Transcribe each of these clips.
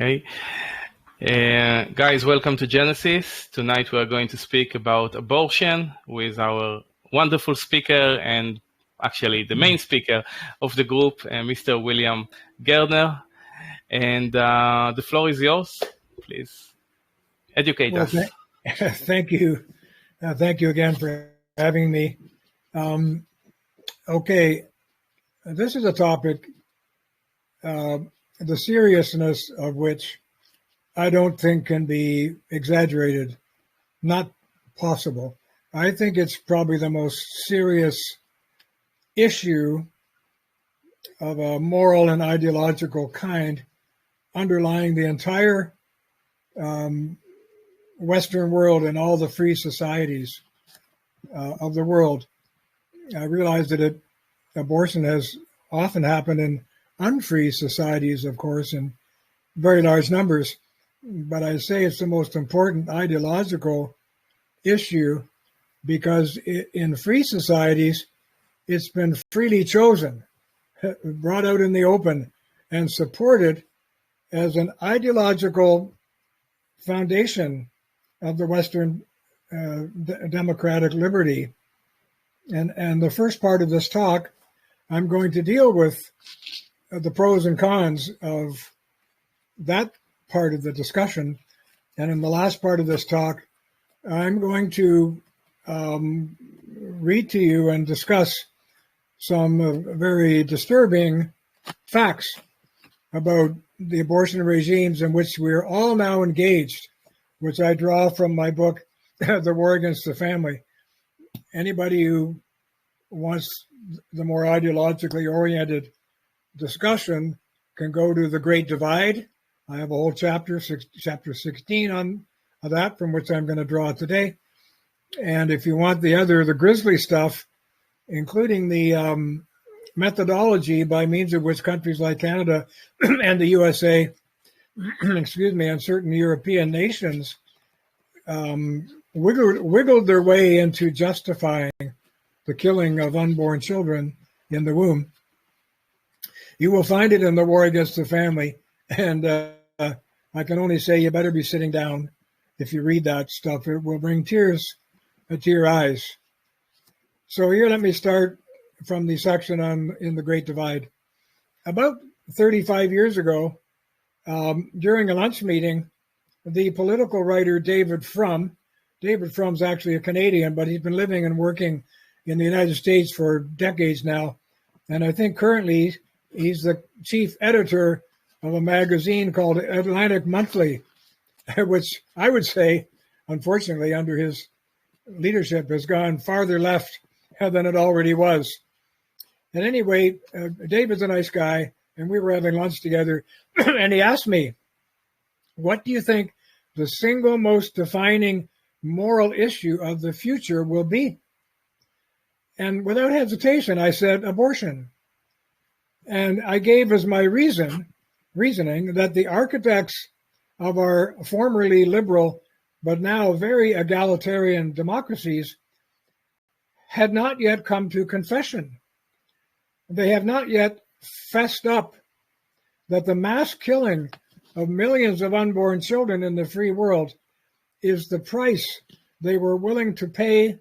Okay. Guys, welcome to Genesis. Tonight we are going to speak about abortion with our wonderful speaker and actually the main speaker of the group, Mr. William Gairdner. And the floor is yours. Please educate us. Thank you. Thank you again for having me. Okay, this is a topic, the seriousness of which I don't think can be exaggerated, not possible. I think it's probably the most serious issue of a moral and ideological kind underlying the entire Western world and all the free societies of the world. I realize that abortion has often happened in unfree societies, of course, in very large numbers. But I say it's the most important ideological issue because in free societies, it's been freely chosen, brought out in the open, and supported as an ideological foundation of the Western democratic liberty. And the first part of this talk, I'm going to deal with the pros and cons of that part of the discussion. And in the last part of this talk, I'm going to read to you and discuss some very disturbing facts about the abortion regimes in which we're all now engaged, which I draw from my book, The War Against the Family. Anybody who wants the more ideologically oriented discussion can go to The Great Divide. I have a whole chapter 16 on that, from which I'm going to draw today. And if you want the grisly stuff, including the methodology by means of which countries like Canada and the USA, excuse me, and certain European nations wiggled their way into justifying the killing of unborn children in the womb, you will find it in The War Against the Family. And I can only say you better be sitting down if you read that stuff. It will bring tears to your eyes. So here, let me start from the section in The Great Divide. About 35 years ago, during a lunch meeting, the political writer David Frum's actually a Canadian, but he's been living and working in the United States for decades now. And I think currently he's the chief editor of a magazine called Atlantic Monthly, which I would say, unfortunately, under his leadership has gone farther left than it already was. And anyway, David's a nice guy, and we were having lunch together, and he asked me, what do you think the single most defining moral issue of the future will be? And without hesitation, I said, abortion. And I gave as my reasoning that the architects of our formerly liberal, but now very egalitarian democracies had not yet come to confession. They have not yet fessed up that the mass killing of millions of unborn children in the free world is the price they were willing to pay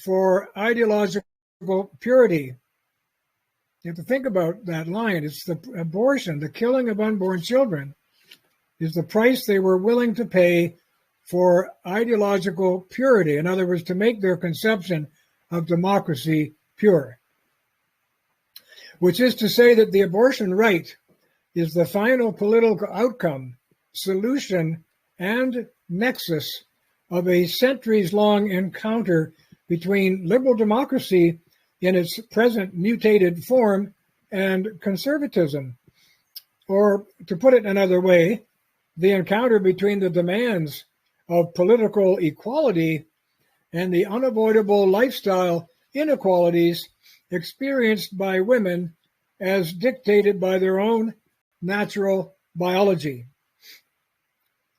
for ideological purity. You have to think about that line. It's the abortion, the killing of unborn children, is the price they were willing to pay for ideological purity. In other words, to make their conception of democracy pure. Which is to say that the abortion right is the final political outcome, solution, and nexus of a centuries-long encounter between liberal democracy in its present mutated form and conservatism. Or, to put it another way, the encounter between the demands of political equality and the unavoidable lifestyle inequalities experienced by women as dictated by their own natural biology.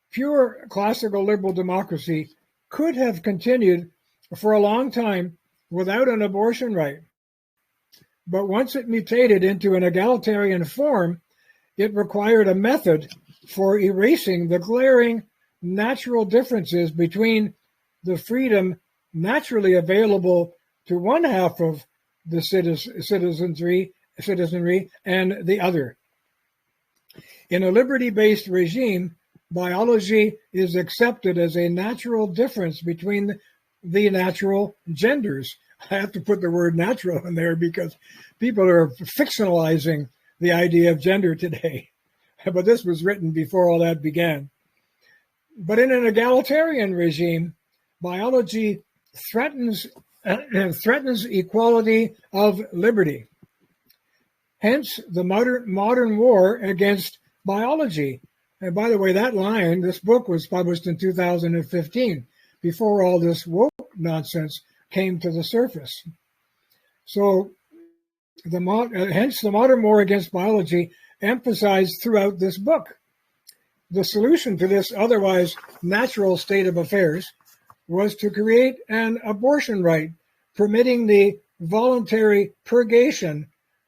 Pure classical liberal democracy could have continued for a long time without an abortion right. But once it mutated into an egalitarian form, it required a method for erasing the glaring natural differences between the freedom naturally available to one half of the citizenry and the other. In a liberty-based regime, biology is accepted as a natural difference between the natural genders. I have to put the word natural in there because people are fictionalizing the idea of gender today. But this was written before all that began. But in an egalitarian regime, biology threatens equality of liberty. Hence, the modern war against biology. And by the way, that line, this book was published in 2015, before all this woke nonsense came to the surface. So, hence the modern war against biology emphasized throughout this book. The solution to this otherwise natural state of affairs was to create an abortion right, permitting the voluntary purgation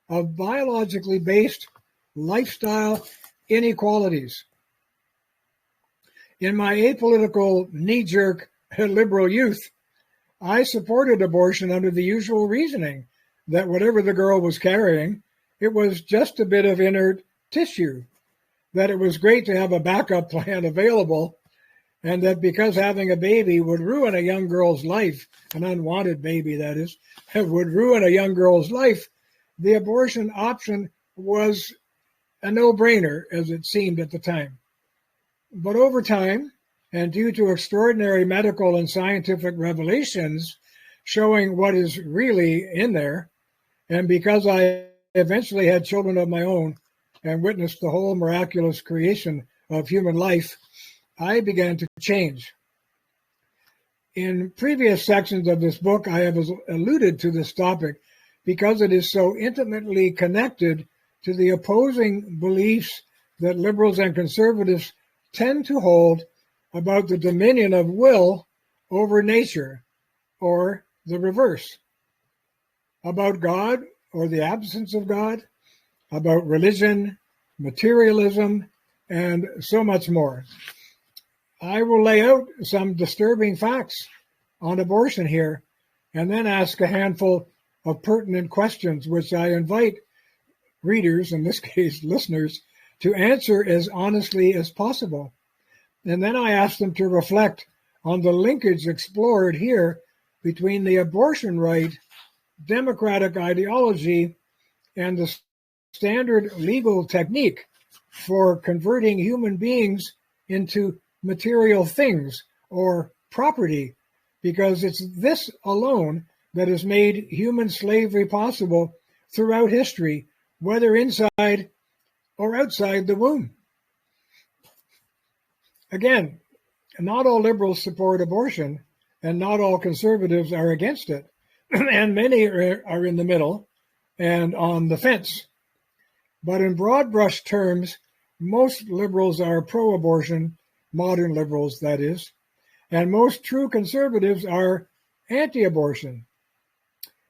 of biologically based lifestyle inequalities. In my apolitical, knee-jerk liberal youth, I supported abortion under the usual reasoning that whatever the girl was carrying, it was just a bit of inert tissue, that it was great to have a backup plan available, and that because having a baby would ruin a young girl's life, an unwanted baby that is, would ruin a young girl's life, the abortion option was a no-brainer, as it seemed at the time. But over time, and due to extraordinary medical and scientific revelations showing what is really in there, and because I eventually had children of my own and witnessed the whole miraculous creation of human life, I began to change. In previous sections of this book, I have alluded to this topic because it is so intimately connected to the opposing beliefs that liberals and conservatives tend to hold about the dominion of will over nature, or the reverse, about God or the absence of God, about religion, materialism, and so much more. I will lay out some disturbing facts on abortion here, and then ask a handful of pertinent questions, which I invite readers, in this case listeners, to answer as honestly as possible. And then I ask them to reflect on the linkage explored here between the abortion right, democratic ideology, and the standard legal technique for converting human beings into material things or property, because it's this alone that has made human slavery possible throughout history, whether inside or outside the womb. Again, not all liberals support abortion, and not all conservatives are against it, and many are in the middle and on the fence. But in broad brush terms, most liberals are pro-abortion, modern liberals that is, and most true conservatives are anti-abortion.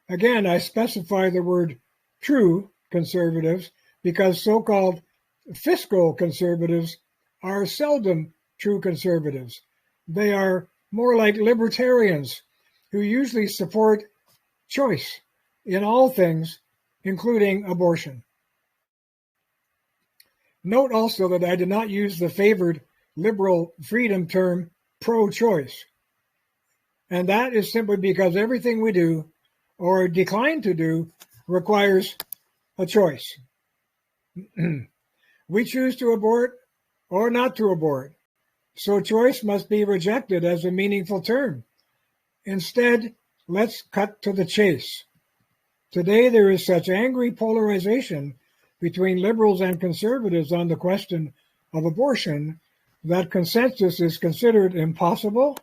Again, I specify the word true conservatives because so-called fiscal conservatives are seldom true conservatives. They are more like libertarians who usually support choice in all things, including abortion. Note also that I did not use the favored liberal freedom term pro-choice. And that is simply because everything we do or decline to do requires a choice. We choose to abort or not to abort. So choice must be rejected as a meaningful term. Instead, let's cut to the chase. Today, there is such angry polarization between liberals and conservatives on the question of abortion that consensus is considered impossible.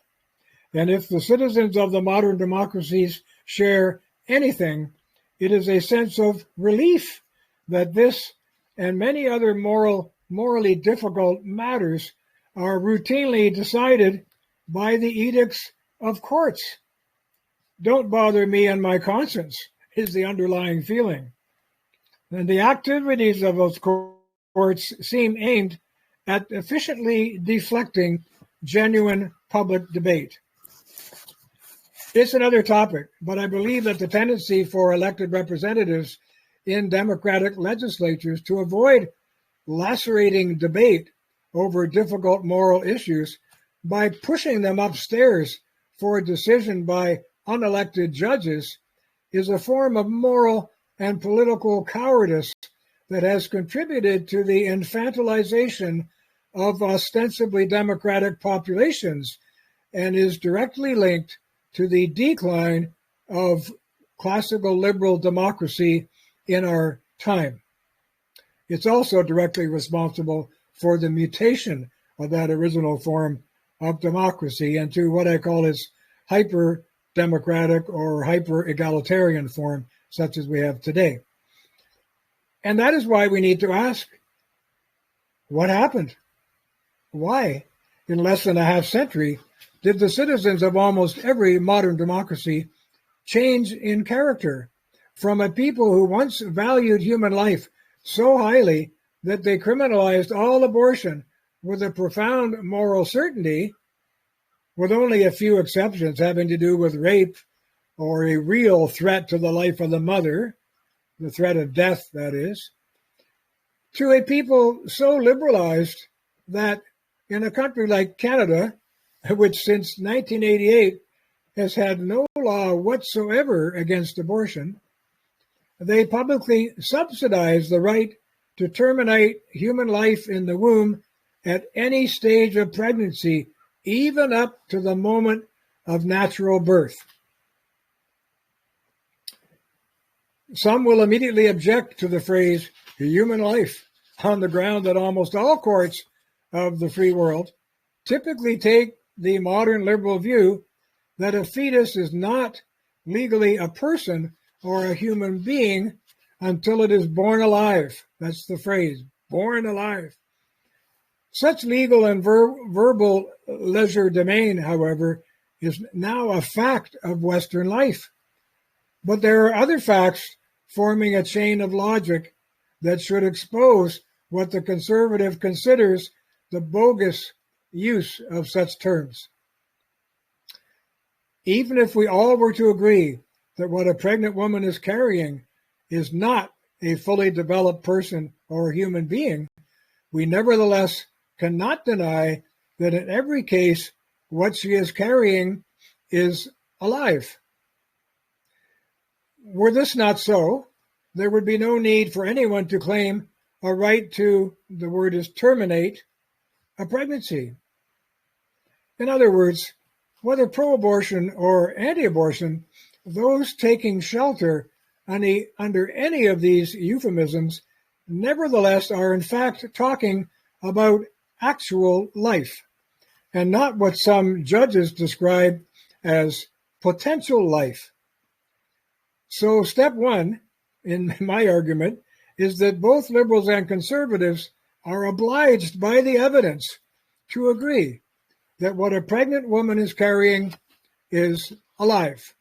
And if the citizens of the modern democracies share anything, it is a sense of relief that this and many other morally difficult matters are routinely decided by the edicts of courts. Don't bother me and my conscience is the underlying feeling. And the activities of those courts seem aimed at efficiently deflecting genuine public debate. It's another topic, but I believe that the tendency for elected representatives in democratic legislatures to avoid lacerating debate over difficult moral issues by pushing them upstairs for a decision by unelected judges is a form of moral and political cowardice that has contributed to the infantilization of ostensibly democratic populations and is directly linked to the decline of classical liberal democracy in our time. It's also directly responsible for the mutation of that original form of democracy into what I call its hyper-democratic or hyper-egalitarian form, such as we have today. And that is why we need to ask, what happened? Why, in less than a half century, did the citizens of almost every modern democracy change in character from a people who once valued human life so highly that they criminalized all abortion with a profound moral certainty, with only a few exceptions having to do with rape or a real threat to the life of the mother, the threat of death, that is, to a people so liberalized that in a country like Canada, which since 1988 has had no law whatsoever against abortion, they publicly subsidize the right to terminate human life in the womb at any stage of pregnancy, even up to the moment of natural birth. Some will immediately object to the phrase human life on the ground that almost all courts of the free world typically take the modern liberal view that a fetus is not legally a person or a human being until it is born alive. That's the phrase, born alive. Such legal and verbal legerdemain, however, is now a fact of Western life. But there are other facts forming a chain of logic that should expose what the conservative considers the bogus use of such terms. Even if we all were to agree that what a pregnant woman is carrying is not a fully developed person or human being, we nevertheless cannot deny that in every case, what she is carrying is alive. Were this not so, there would be no need for anyone to claim a right to, the word is terminate, a pregnancy. In other words, whether pro-abortion or anti-abortion, those taking shelter under any of these euphemisms nevertheless are in fact talking about actual life, and not what some judges describe as potential life. So step one in my argument is that both liberals and conservatives are obliged by the evidence to agree that what a pregnant woman is carrying is alive.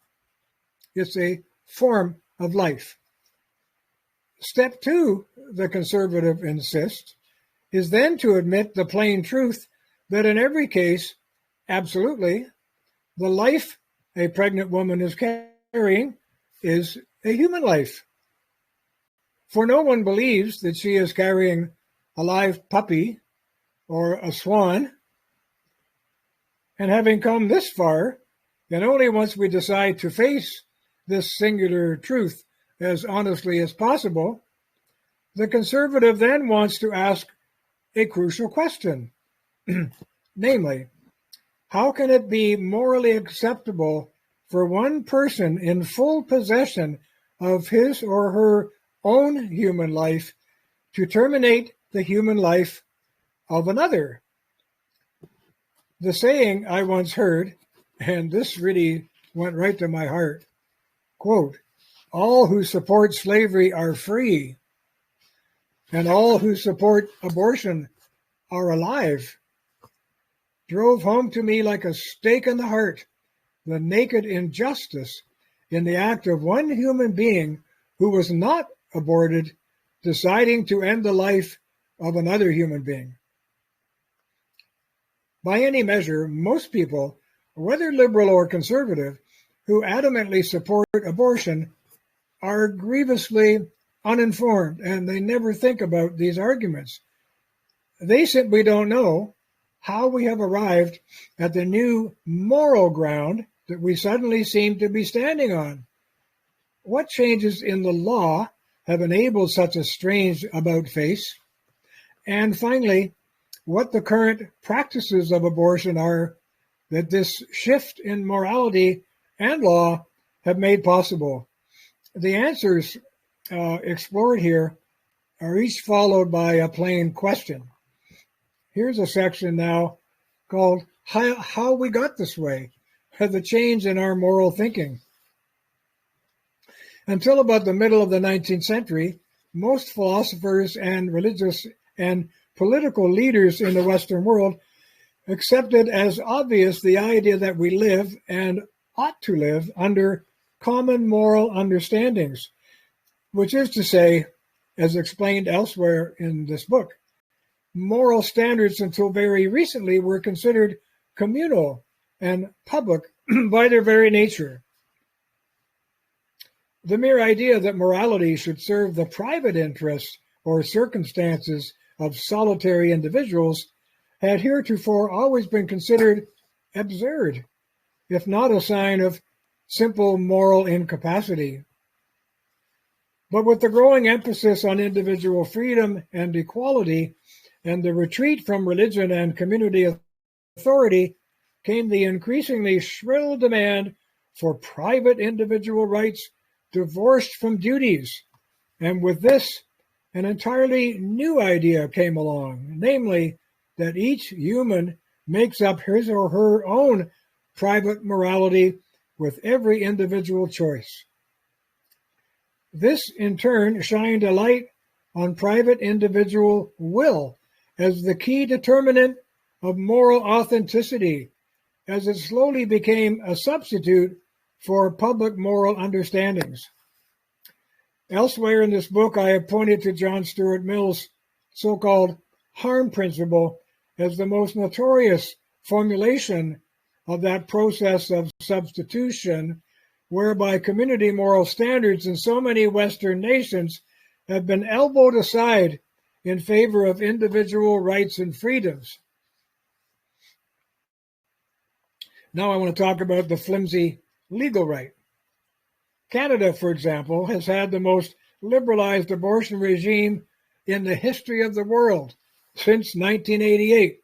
It's a form of life. Step two, the conservative insists, is then to admit the plain truth that in every case, absolutely, the life a pregnant woman is carrying is a human life. For no one believes that she is carrying a live puppy or a swan. And having come this far, and only once we decide to face this singular truth as honestly as possible, the conservative then wants to ask a crucial question. Namely, how can it be morally acceptable for one person in full possession of his or her own human life to terminate the human life of another? The saying I once heard, and this really went right to my heart, quote, all who support slavery are free, and all who support abortion are alive, drove home to me like a stake in the heart the naked injustice in the act of one human being who was not aborted deciding to end the life of another human being. By any measure, most people, whether liberal or conservative, who adamantly support abortion are grievously uninformed, and they never think about these arguments. They simply don't know how we have arrived at the new moral ground that we suddenly seem to be standing on. What changes in the law have enabled such a strange about-face? And finally, what the current practices of abortion are that this shift in morality and law have made possible. The answers explored here are each followed by a plain question. Here's a section now called How We Got This Way, the change in our moral thinking. Until about the middle of the 19th century, most philosophers and religious and political leaders in the Western world accepted as obvious the idea that we live and ought to live under common moral understandings, which is to say, as explained elsewhere in this book, moral standards until very recently were considered communal and public by their very nature. The mere idea that morality should serve the private interests or circumstances of solitary individuals had heretofore always been considered absurd, if not a sign of simple moral incapacity. But with the growing emphasis on individual freedom and equality and the retreat from religion and community authority came the increasingly shrill demand for private individual rights divorced from duties. And with this, an entirely new idea came along, namely that each human makes up his or her own private morality with every individual choice. This, in turn, shined a light on private individual will as the key determinant of moral authenticity, as it slowly became a substitute for public moral understandings. Elsewhere in this book, I have pointed to John Stuart Mill's so-called harm principle as the most notorious formulation of that process of substitution, whereby community moral standards in so many Western nations have been elbowed aside in favor of individual rights and freedoms. Now I want to talk about the flimsy legal right. Canada, for example, has had the most liberalized abortion regime in the history of the world since 1988,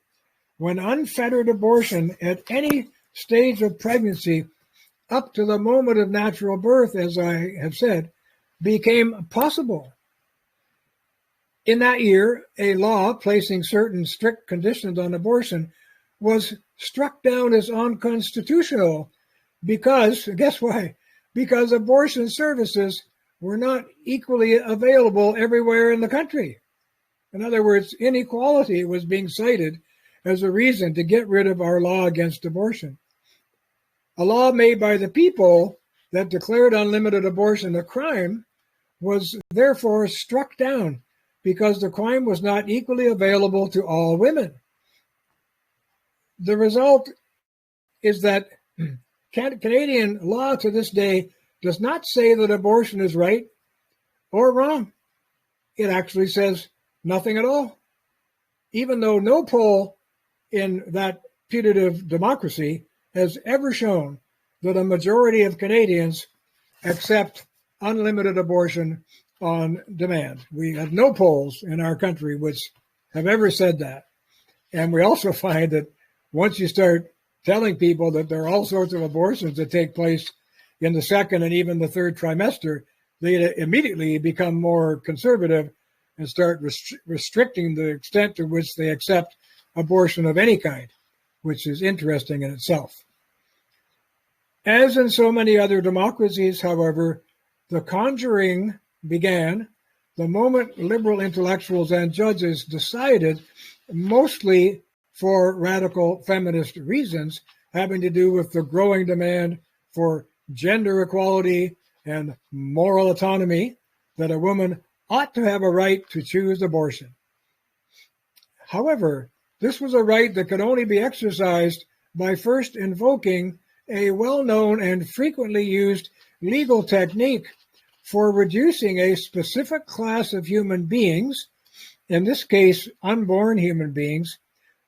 when unfettered abortion at any stage of pregnancy up to the moment of natural birth, as I have said, became possible. In that year, a law placing certain strict conditions on abortion was struck down as unconstitutional because, guess why? Because abortion services were not equally available everywhere in the country. In other words, inequality was being cited as a reason to get rid of our law against abortion. A law made by the people that declared unlimited abortion a crime was therefore struck down because the crime was not equally available to all women. The result is that Canadian law to this day does not say that abortion is right or wrong. It actually says nothing at all, even though no poll in that putative democracy has ever shown that a majority of Canadians accept unlimited abortion on demand. We have no polls in our country which have ever said that. And we also find that once you start telling people that there are all sorts of abortions that take place in the second and even the third trimester, they immediately become more conservative and start restricting the extent to which they accept abortion of any kind, which is interesting in itself. As in so many other democracies, however, the conjuring began the moment liberal intellectuals and judges decided, mostly for radical feminist reasons, having to do with the growing demand for gender equality and moral autonomy, that a woman ought to have a right to choose abortion. However, This was a right that could only be exercised by first invoking a well-known and frequently used legal technique for reducing a specific class of human beings, in this case unborn human beings,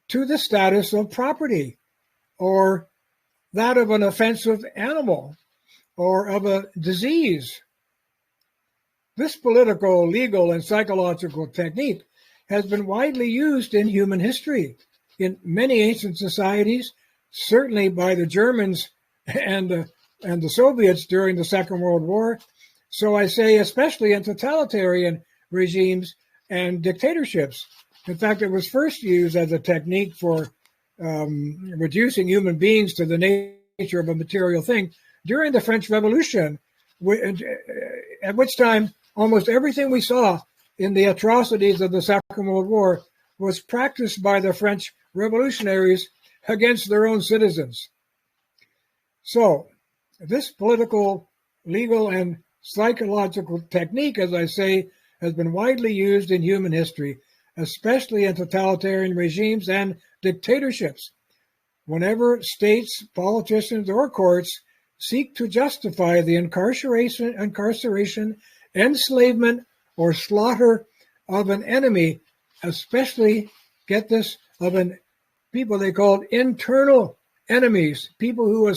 to the status of property, or that of an offensive animal, or of a disease. This political, legal, and psychological technique has been widely used in human history in many ancient societies, certainly by the Germans and the Soviets during the Second World War. So I say especially in totalitarian regimes and dictatorships. In fact, it was first used as a technique for reducing human beings to the nature of a material thing during the French Revolution, at which time almost everything we saw in the atrocities of the Second World War was practiced by the French revolutionaries against their own citizens. So this political, legal, and psychological technique, as I say, has been widely used in human history, especially in totalitarian regimes and dictatorships. Whenever states, politicians, or courts seek to justify the incarceration, enslavement, or slaughter of an enemy, especially, get this, of people they called internal enemies, people who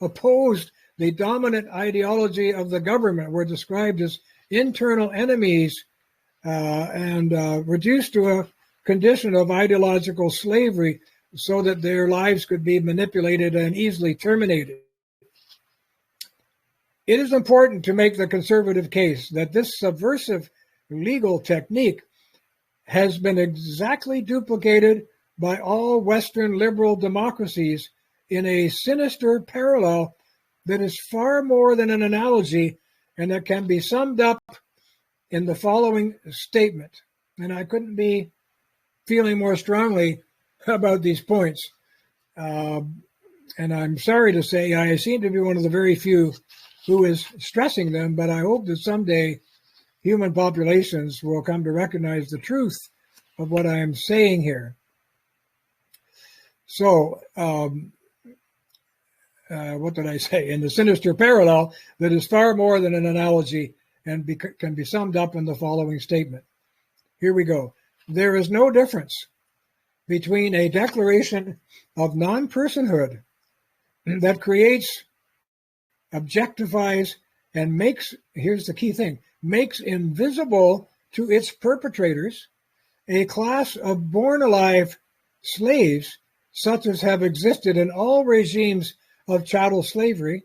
opposed the dominant ideology of the government, were described as internal enemies and reduced to a condition of ideological slavery so that their lives could be manipulated and easily terminated. It is important to make the conservative case that this subversive legal technique has been exactly duplicated by all Western liberal democracies in a sinister parallel that is far more than an analogy and that can be summed up in the following statement. And I couldn't be feeling more strongly about these points. And I'm sorry to say I seem to be one of the very few who is stressing them, but I hope that someday human populations will come to recognize the truth of what I am saying here. So, what did I say? In the sinister parallel that is far more than an analogy and can be summed up in the following statement. Here we go. There is no difference between a declaration of non-personhood that creates, objectifies, and makes, here's the key thing, makes invisible to its perpetrators a class of born alive slaves such as have existed in all regimes of chattel slavery,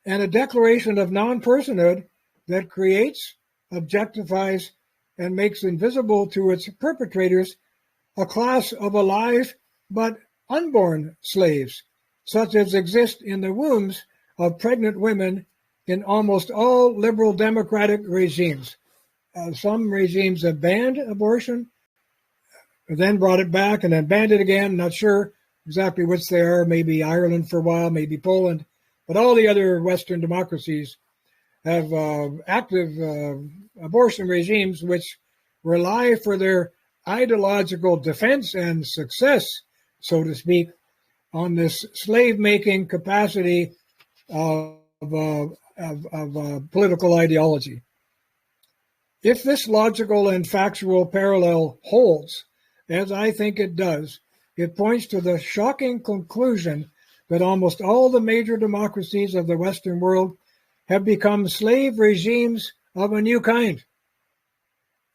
and a declaration of non-personhood that creates, objectifies, and makes invisible to its perpetrators a class of alive but unborn slaves, such as exist in the wombs of pregnant women in almost all liberal democratic regimes. Some regimes have banned abortion, then brought it back, and then banned it again. Not sure exactly which they are, maybe Ireland for a while, maybe Poland, but all the other Western democracies have active abortion regimes which rely for their ideological defense and success, so to speak, on this slave-making capacity of political ideology. If this logical and factual parallel holds, as I think it does, it points to the shocking conclusion that almost all the major democracies of the Western world have become slave regimes of a new kind.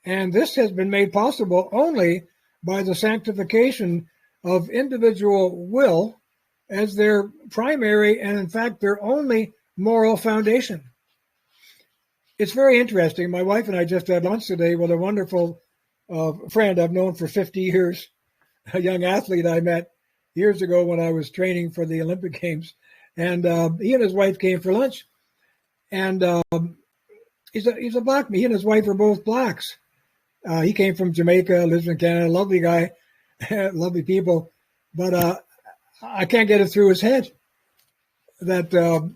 And this has been made possible only by the sanctification of individual will as their primary and, in fact, their only moral foundation. It's very interesting. My wife and I just had lunch today with a wonderful friend I've known for 50 years, a young athlete I met years ago when I was training for the Olympic Games. And he and his wife came for lunch. And he's a black man. He and his wife are both blacks. He came from Jamaica, lives in Canada, lovely guy, lovely people. But I can't get it through his head that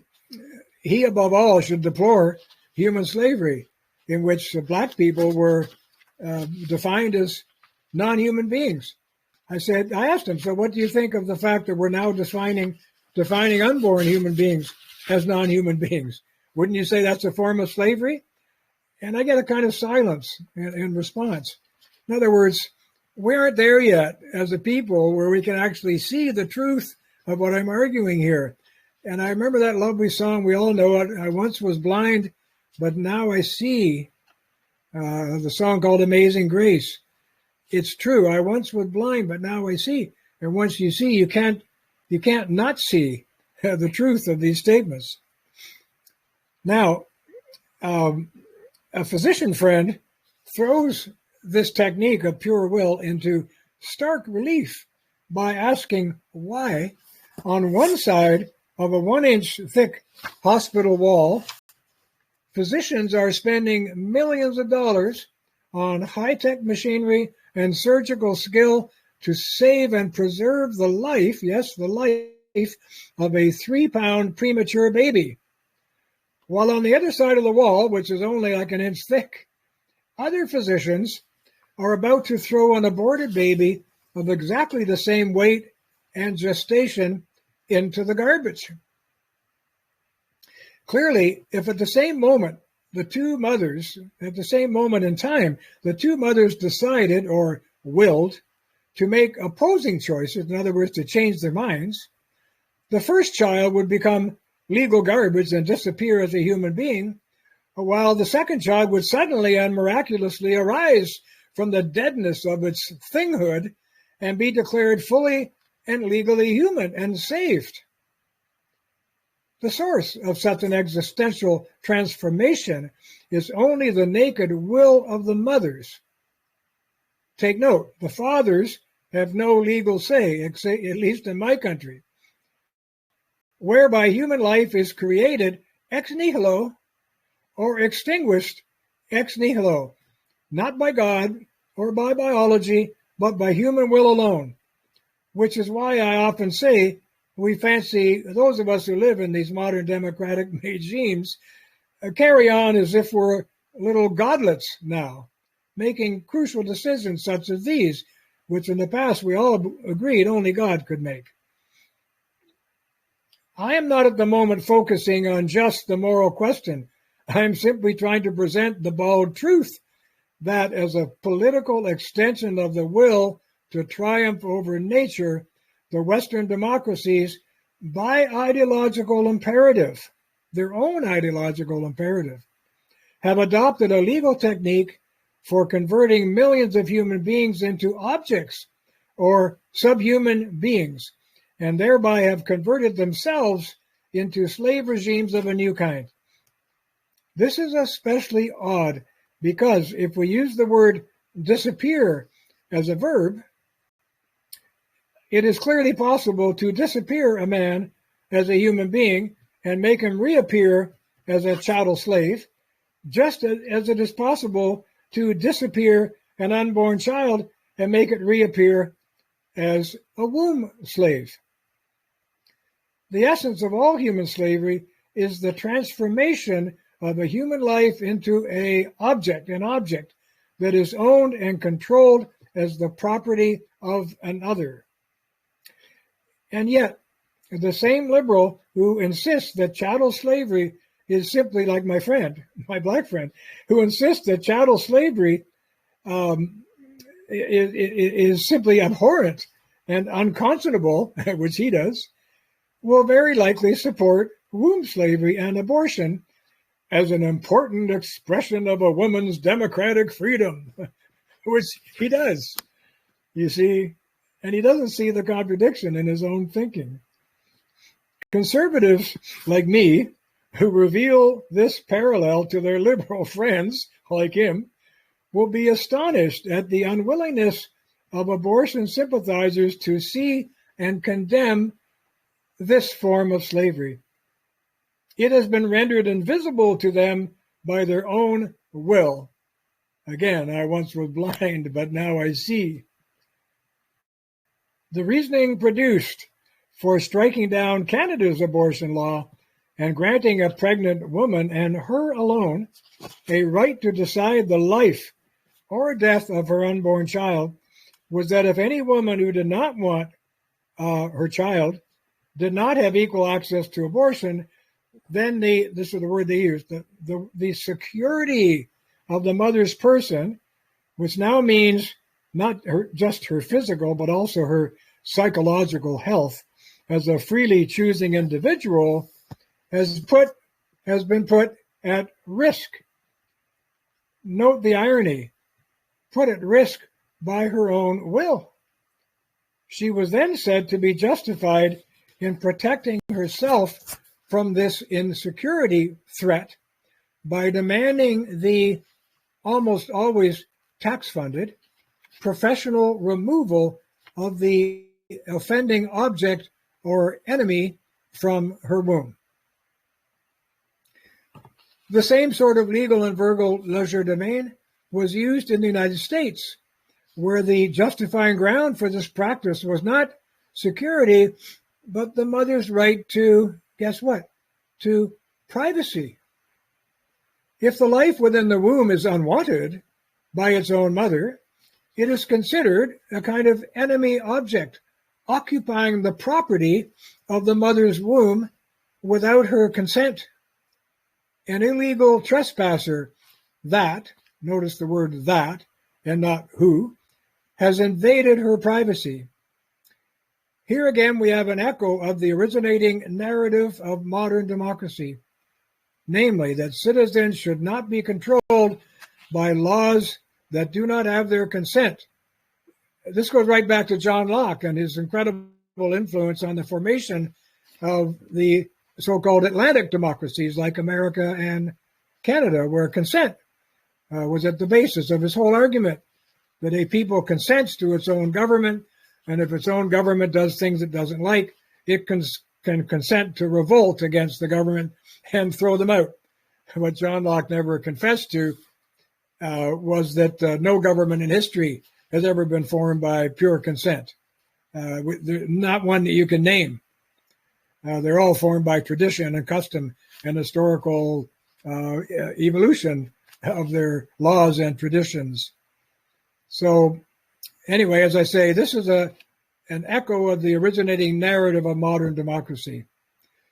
he, above all, should deplore human slavery, in which black people were defined as non-human beings. I asked him, so what do you think of the fact that we're now defining unborn human beings as non-human beings? Wouldn't you say that's a form of slavery? And I get a kind of silence in response. In other words, we aren't there yet as a people where we can actually see the truth of what I'm arguing here. And I remember that lovely song, we all know it, I once was blind, but now I see, the song called Amazing Grace. It's true, I once was blind, but now I see. And once you see, you can't not see the truth of these statements. Now, a physician friend throws this technique of pure will into stark relief by asking why, on one side of a 1-inch thick hospital wall, physicians are spending millions of dollars on high-tech machinery and surgical skill to save and preserve the life, yes, the life of a 3-pound premature baby. While on the other side of the wall, which is only like an inch thick, other physicians are about to throw an aborted baby of exactly the same weight and gestation into the garbage. Clearly, if at the same moment in time, the two mothers decided or willed to make opposing choices, in other words, to change their minds, the first child would become legal garbage and disappear as a human being, while the second child would suddenly and miraculously arise from the deadness of its thinghood and be declared fully and legally human and saved. The source of such an existential transformation is only the naked will of the mothers. Take note, the fathers have no legal say, at least in my country, whereby human life is created ex nihilo or extinguished ex nihilo, not by God or by biology, but by human will alone, which is why I often say we fancy, those of us who live in these modern democratic regimes, carry on as if we're little godlets now, making crucial decisions such as these, which in the past we all agreed only God could make. I am not at the moment focusing on just the moral question. I am simply trying to present the bald truth that as a political extension of the will to triumph over nature, the Western democracies, by ideological imperative, their own ideological imperative, have adopted a legal technique for converting millions of human beings into objects or subhuman beings, and thereby have converted themselves into slave regimes of a new kind. This is especially odd because if we use the word disappear as a verb, it is clearly possible to disappear a man as a human being and make him reappear as a chattel slave, just as it is possible to disappear an unborn child and make it reappear as a womb slave. The essence of all human slavery is the transformation of a human life into an object that is owned and controlled as the property of another. And yet, the same liberal who insists that chattel slavery is simply like my friend, my black friend, who insists that chattel slavery is simply abhorrent and unconscionable, which he does, will very likely support womb slavery and abortion as an important expression of a woman's democratic freedom, which he does, you see, and he doesn't see the contradiction in his own thinking. Conservatives like me, who reveal this parallel to their liberal friends like him, will be astonished at the unwillingness of abortion sympathizers to see and condemn this form of slavery. It has been rendered invisible to them by their own will. Again, I once was blind, but now I see. The reasoning produced for striking down Canada's abortion law and granting a pregnant woman and her alone a right to decide the life or death of her unborn child was that if any woman who did not want her child did not have equal access to abortion, then this is the word they used, the security of the mother's person, which now means not just her physical, but also her psychological health as a freely choosing individual, has been put at risk. Note the irony, put at risk by her own will. She was then said to be justified in protecting herself from this insecurity threat by demanding the almost always tax-funded professional removal of the offending object or enemy from her womb. The same sort of legal and verbal legerdemain was used in the United States, where the justifying ground for this practice was not security, but the mother's right to, guess what? To privacy. If the life within the womb is unwanted by its own mother, it is considered a kind of enemy object, occupying the property of the mother's womb without her consent. An illegal trespasser that, notice the word that and not who, has invaded her privacy. Here again we have an echo of the originating narrative of modern democracy, namely that citizens should not be controlled by laws that do not have their consent. This goes right back to John Locke and his incredible influence on the formation of the so-called Atlantic democracies like America and Canada, where consent was at the basis of his whole argument, that a people consents to its own government, and if its own government does things it doesn't like, it can consent to revolt against the government and throw them out. What John Locke never confessed to was that no government in history has ever been formed by pure consent. Not one that you can name. They're all formed by tradition and custom and historical evolution of their laws and traditions. So anyway, as I say, this is an echo of the originating narrative of modern democracy.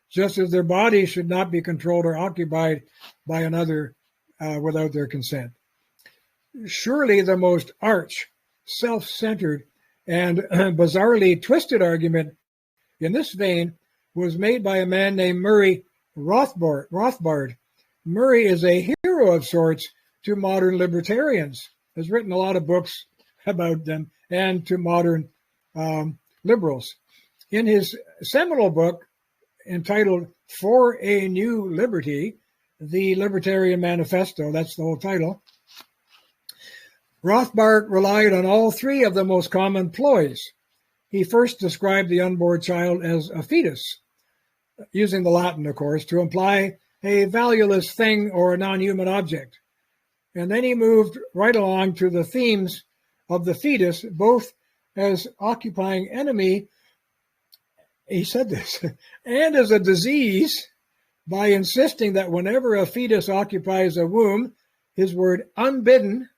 Just as their bodies should not be controlled or occupied by another without their consent. Surely the most arch, self-centered, and bizarrely twisted argument in this vein was made by a man named Murray Rothbard. Murray is a hero of sorts to modern libertarians, has written a lot of books about them, and to modern liberals. In his seminal book entitled For a New Liberty, The Libertarian Manifesto, that's the whole title, Rothbard relied on all three of the most common ploys. He first described the unborn child as a fetus, using the Latin, of course, to imply a valueless thing or a non-human object. And then he moved right along to the themes of the fetus, both as occupying enemy, he said this, and as a disease, by insisting that whenever a fetus occupies a womb, his word unbidden,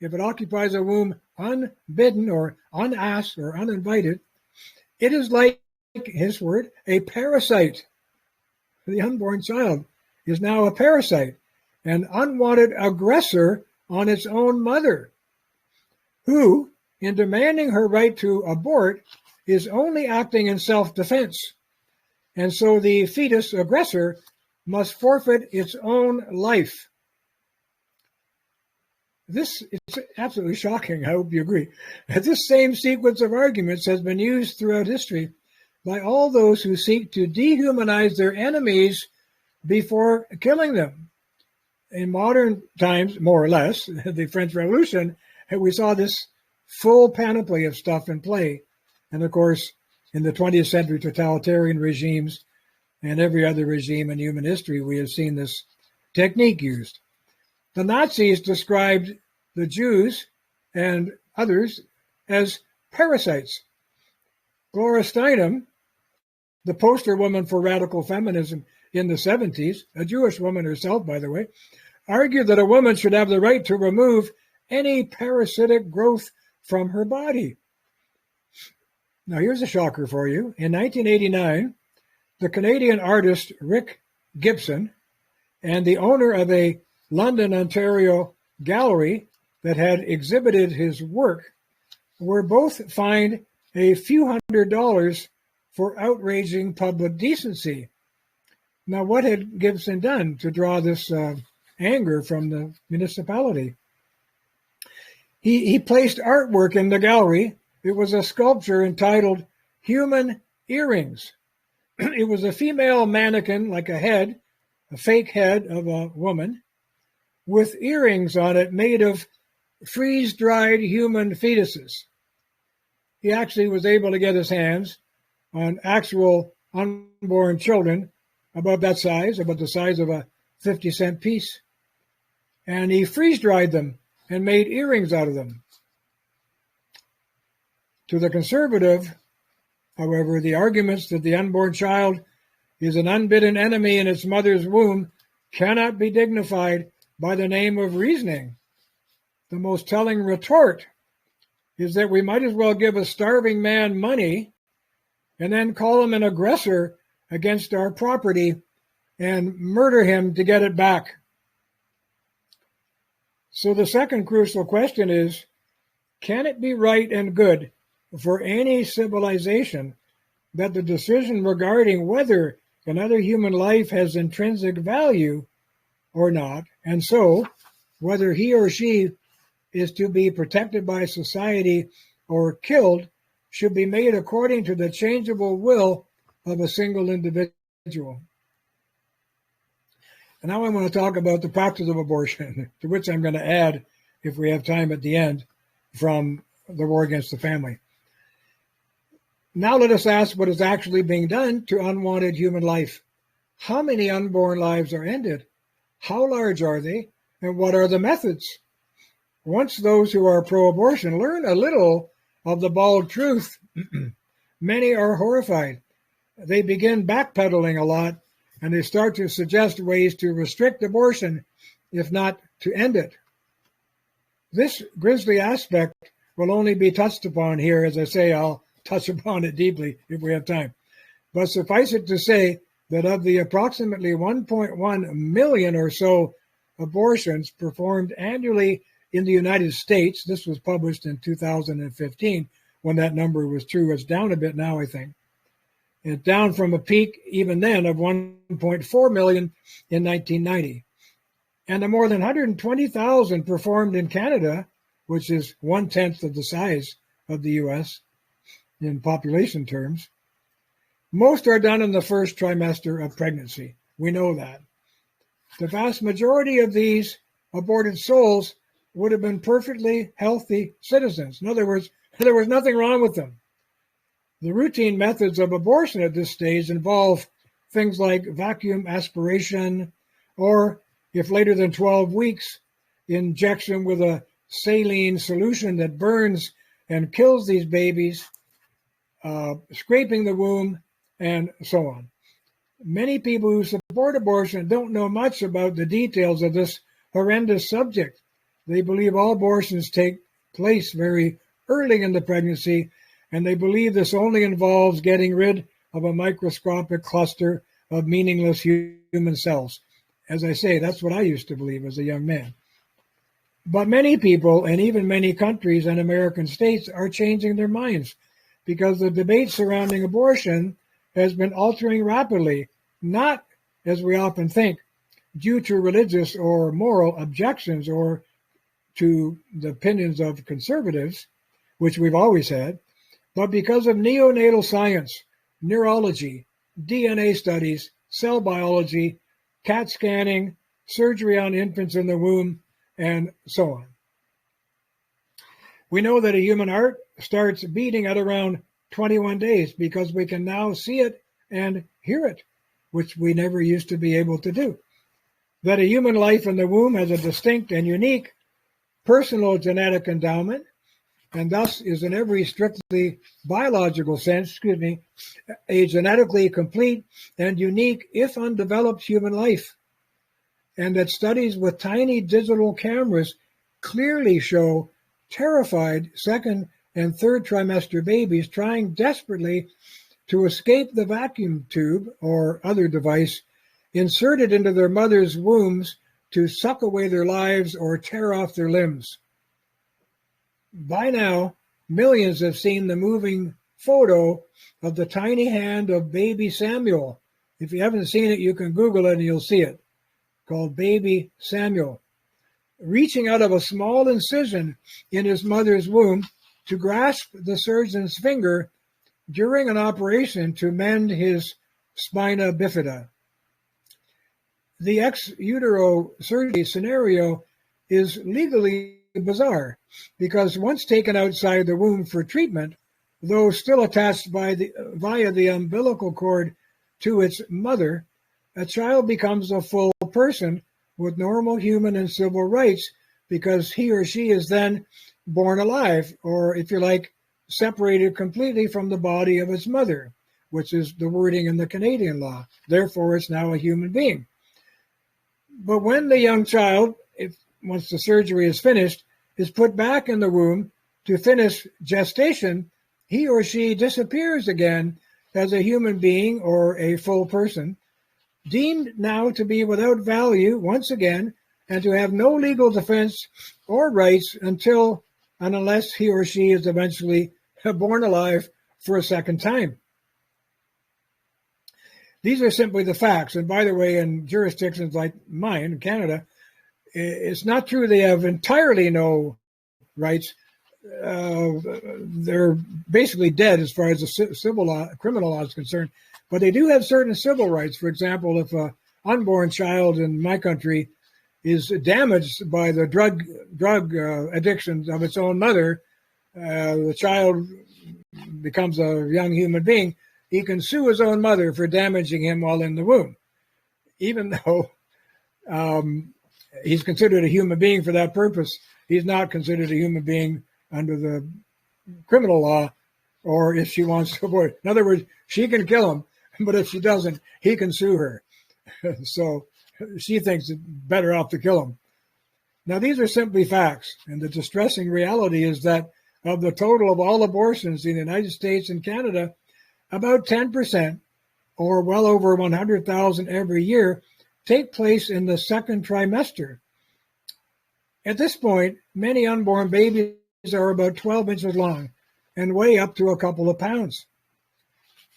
if it occupies a womb unbidden or unasked or uninvited, it is like, his word, a parasite. The unborn child is now a parasite, an unwanted aggressor on its own mother, who, in demanding her right to abort, is only acting in self-defense. And so the fetus aggressor must forfeit its own life. This is absolutely shocking. I hope you agree. This same sequence of arguments has been used throughout history by all those who seek to dehumanize their enemies before killing them. In modern times, more or less, the French Revolution, we saw this full panoply of stuff in play. And of course, in the 20th century totalitarian regimes and every other regime in human history, we have seen this technique used. The Nazis described the Jews and others as parasites. Gloria Steinem, the poster woman for radical feminism in the 70s, a Jewish woman herself, by the way, argued that a woman should have the right to remove any parasitic growth from her body. Now, here's a shocker for you. In 1989, the Canadian artist Rick Gibson and the owner of a London, Ontario gallery that had exhibited his work were both fined a few $100s for outraging public decency. Now, what had Gibson done to draw this anger from the municipality? He placed artwork in the gallery. It was a sculpture entitled Human Earrings. It was a female mannequin, like a fake head of a woman, with earrings on it made of freeze-dried human fetuses. He actually was able to get his hands on actual unborn children about that size, about the size of a 50-cent piece. And he freeze-dried them and made earrings out of them. To the conservative, however, the arguments that the unborn child is an unbidden enemy in its mother's womb cannot be dignified by the name of reasoning. The most telling retort is that we might as well give a starving man money and then call him an aggressor against our property and murder him to get it back. So the second crucial question is, can it be right and good for any civilization that the decision regarding whether another human life has intrinsic value or not, and so whether he or she is to be protected by society or killed, should be made according to the changeable will of a single individual? And now I want to talk about the practice of abortion, to which I'm going to add, if we have time at the end, from the War Against the Family. Now let us ask what is actually being done to unwanted human life. How many unborn lives are ended? How large are they? And what are the methods? Once those who are pro-abortion learn a little of the bald truth, many are horrified. They begin backpedaling a lot, and they start to suggest ways to restrict abortion, if not to end it. This grisly aspect will only be touched upon here. As I say, I'll touch upon it deeply if we have time. But suffice it to say that of the approximately 1.1 million or so abortions performed annually in the United States, this was published in 2015, when that number was true. It's down a bit now, I think. It's down from a peak even then of 1.4 million in 1990. And the more than 120,000 performed in Canada, which is 1/10 of the size of the U.S. in population terms, most are done in the first trimester of pregnancy. We know that. The vast majority of these aborted souls would have been perfectly healthy citizens. In other words, there was nothing wrong with them. The routine methods of abortion at this stage involve things like vacuum aspiration, or, if later than 12 weeks, injection with a saline solution that burns and kills these babies, scraping the womb, and so on. Many people who support abortion don't know much about the details of this horrendous subject. They believe all abortions take place very early in the pregnancy, and they believe this only involves getting rid of a microscopic cluster of meaningless human cells. As I say, that's what I used to believe as a young man. But many people, and even many countries and American states, are changing their minds because the debate surrounding abortion has been altering rapidly, not, as we often think, due to religious or moral objections or to the opinions of conservatives, which we've always had, but because of neonatal science, neurology, DNA studies, cell biology, CAT scanning, surgery on infants in the womb, and so on. We know that a human heart starts beating at around 21 days because we can now see it and hear it, which we never used to be able to do. That a human life in the womb has a distinct and unique personal genetic endowment, and thus is in every strictly biological sense, a genetically complete and unique, if undeveloped, human life. And that studies with tiny digital cameras clearly show terrified second and third trimester babies trying desperately to escape the vacuum tube or other device inserted into their mother's wombs to suck away their lives or tear off their limbs. By now, millions have seen the moving photo of the tiny hand of baby Samuel. If you haven't seen it, you can Google it and you'll see it, called Baby Samuel, reaching out of a small incision in his mother's womb to grasp the surgeon's finger during an operation to mend his spina bifida. The ex utero surgery scenario is legally bizarre because once taken outside the womb for treatment, though still attached via the umbilical cord to its mother, a child becomes a full person with normal human and civil rights because he or she is then born alive, or if you like, separated completely from the body of its mother, which is the wording in the Canadian law. Therefore, it's now a human being. But when the young child, once the surgery is finished, is put back in the womb to finish gestation, he or she disappears again as a human being or a full person, deemed now to be without value once again and to have no legal defense or rights until and unless he or she is eventually born alive for a second time. These are simply the facts. And by the way, in jurisdictions like mine, in Canada, it's not true they have entirely no rights. They're basically dead as far as the civil law, criminal law is concerned. But they do have certain civil rights. For example, if an unborn child in my country is damaged by the drug addictions of its own mother, the child becomes a young human being. He can sue his own mother for damaging him while in the womb, even though he's considered a human being for that purpose. He's not considered a human being under the criminal law, or if she wants to avoid. In other words, she can kill him, but if she doesn't, he can sue her. So she thinks it's better off to kill him. Now, these are simply facts, and the distressing reality is that of the total of all abortions in the United States and Canada, about 10%, or well over 100,000 every year, take place in the second trimester. At this point, many unborn babies are about 12 inches long and weigh up to a couple of pounds.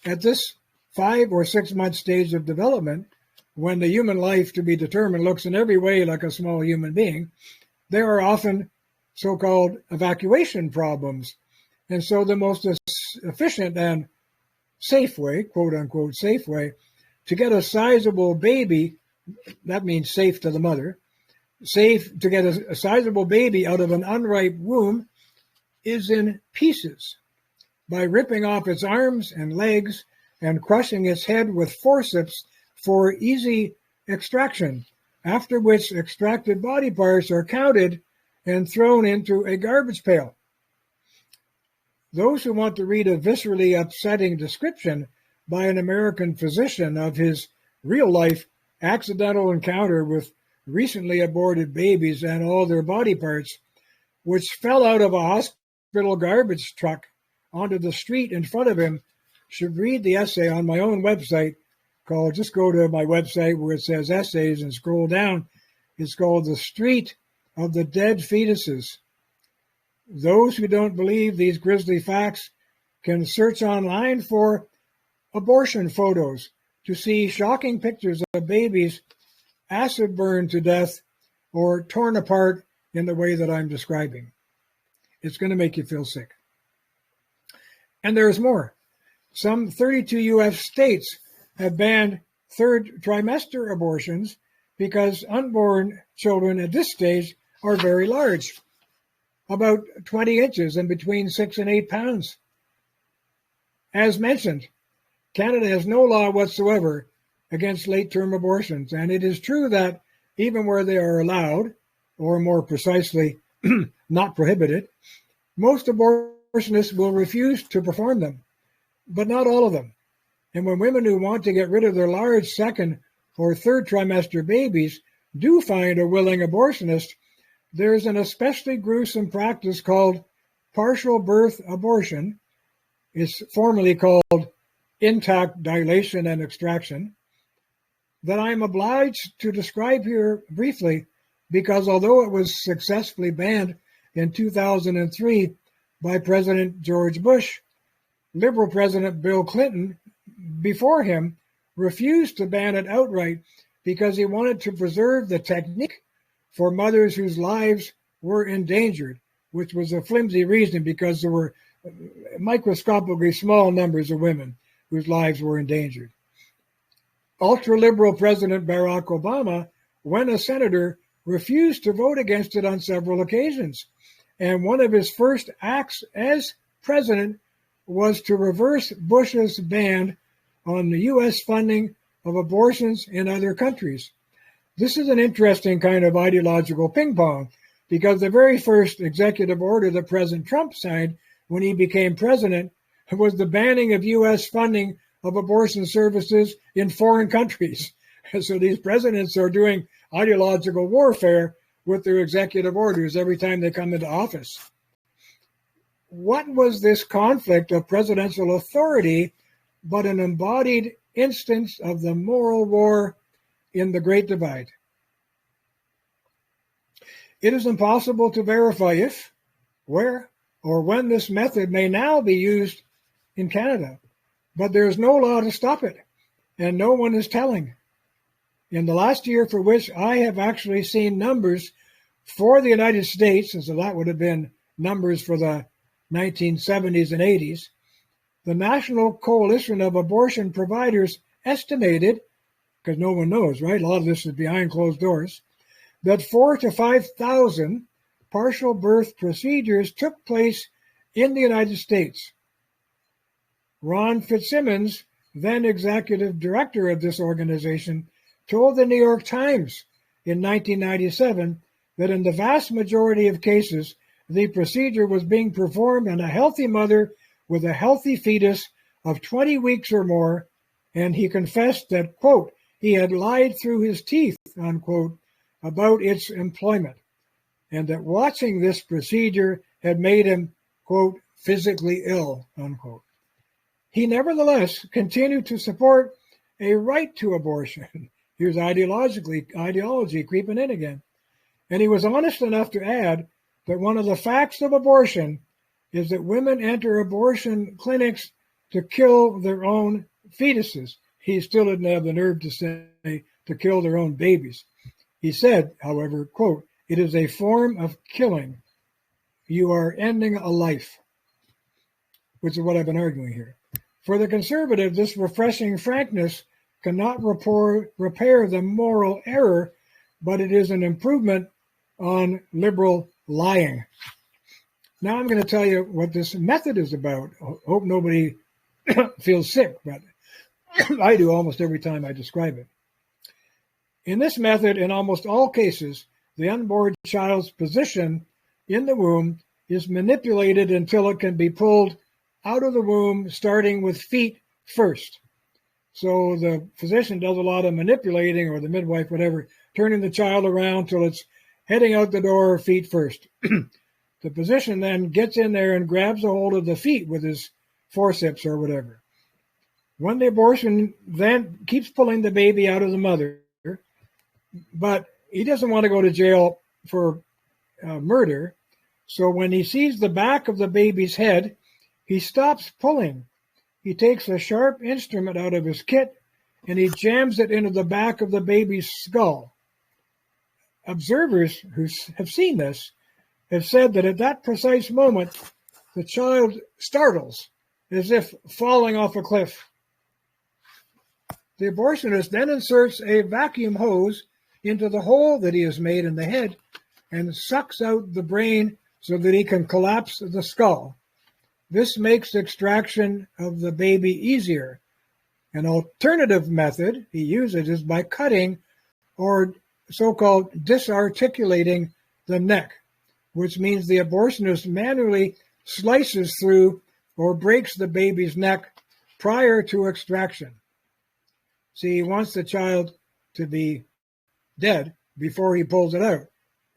At this 5 or 6 month stage of development, when the human life to be determined looks in every way like a small human being, there are often so-called evacuation problems. And so the most efficient and safe way, quote unquote safe way, to get a sizable baby, that means safe to the mother, safe to get a sizable baby out of an unripe womb is in pieces by ripping off its arms and legs and crushing its head with forceps for easy extraction, after which extracted body parts are counted and thrown into a garbage pail. Those who want to read a viscerally upsetting description by an American physician of his real-life accidental encounter with recently aborted babies and all their body parts, which fell out of a hospital garbage truck onto the street in front of him, should read the essay on my own website called, just go to my website where it says essays and scroll down. It's called The Street of the Dead Fetuses. Those who don't believe these grisly facts can search online for abortion photos to see shocking pictures of babies acid burned to death or torn apart in the way that I'm describing. It's going to make you feel sick. And there's more. Some 32 U.S. states have banned third trimester abortions because unborn children at this stage are very large, about 20 inches and between 6 and 8 pounds. As mentioned, Canada has no law whatsoever against late-term abortions, and it is true that even where they are allowed, or more precisely, not prohibited, most abortionists will refuse to perform them, but not all of them. And when women who want to get rid of their large second or third trimester babies do find a willing abortionist, there's an especially gruesome practice called partial birth abortion. It's formally called intact dilation and extraction, that I'm obliged to describe here briefly, because although it was successfully banned in 2003 by President George Bush, Liberal President Bill Clinton before him refused to ban it outright because he wanted to preserve the technique for mothers whose lives were endangered, which was a flimsy reason because there were microscopically small numbers of women whose lives were endangered. Ultra-liberal President Barack Obama, when a senator, refused to vote against it on several occasions. And one of his first acts as president was to reverse Bush's ban on the U.S. funding of abortions in other countries. This is an interesting kind of ideological ping pong, because the very first executive order that President Trump signed when he became president was the banning of U.S. funding of abortion services in foreign countries. So these presidents are doing ideological warfare with their executive orders every time they come into office. What was this conflict of presidential authority but an embodied instance of the moral war in the Great Divide? It is impossible to verify if, where, or when this method may now be used in Canada, but there is no law to stop it, and no one is telling. In the last year for which I have actually seen numbers for the United States, and so that would have been numbers for the 1970s and 80s, the National Coalition of Abortion Providers estimated, because no one knows, right? A lot of this is behind closed doors, that 4,000 to 5,000 partial birth procedures took place in the United States. Ron Fitzsimmons, then executive director of this organization, told the New York Times in 1997 that in the vast majority of cases, the procedure was being performed on a healthy mother with a healthy fetus of 20 weeks or more, and he confessed that, quote, he had lied through his teeth, unquote, about its employment, and that watching this procedure had made him, quote, physically ill, unquote. He nevertheless continued to support a right to abortion. Here's ideology creeping in again. And he was honest enough to add that one of the facts of abortion is that women enter abortion clinics to kill their own fetuses. He still didn't have the nerve to say to kill their own babies. He said, however, quote, it is a form of killing. You are ending a life, which is what I've been arguing here. For the conservative, this refreshing frankness cannot repair the moral error, but it is an improvement on liberal lying. Now I'm going to tell you what this method is about. Hope nobody feels sick, but I do almost every time I describe it. In this method, in almost all cases, the unborn child's position in the womb is manipulated until it can be pulled out of the womb, starting with feet first. So the physician does a lot of manipulating, or the midwife, whatever, turning the child around till it's heading out the door, feet first. The physician then gets in there and grabs a hold of the feet with his forceps or whatever. When the abortion then keeps pulling the baby out of the mother, but he doesn't want to go to jail for murder. So when he sees the back of the baby's head, he stops pulling. He takes a sharp instrument out of his kit and he jams it into the back of the baby's skull. Observers who have seen this have said that at that precise moment, the child startles as if falling off a cliff. The abortionist then inserts a vacuum hose into the hole that he has made in the head and sucks out the brain so that he can collapse the skull. This makes extraction of the baby easier. An alternative method he uses is by cutting or so-called disarticulating the neck, which means the abortionist manually slices through or breaks the baby's neck prior to extraction. See, he wants the child to be dead before he pulls it out.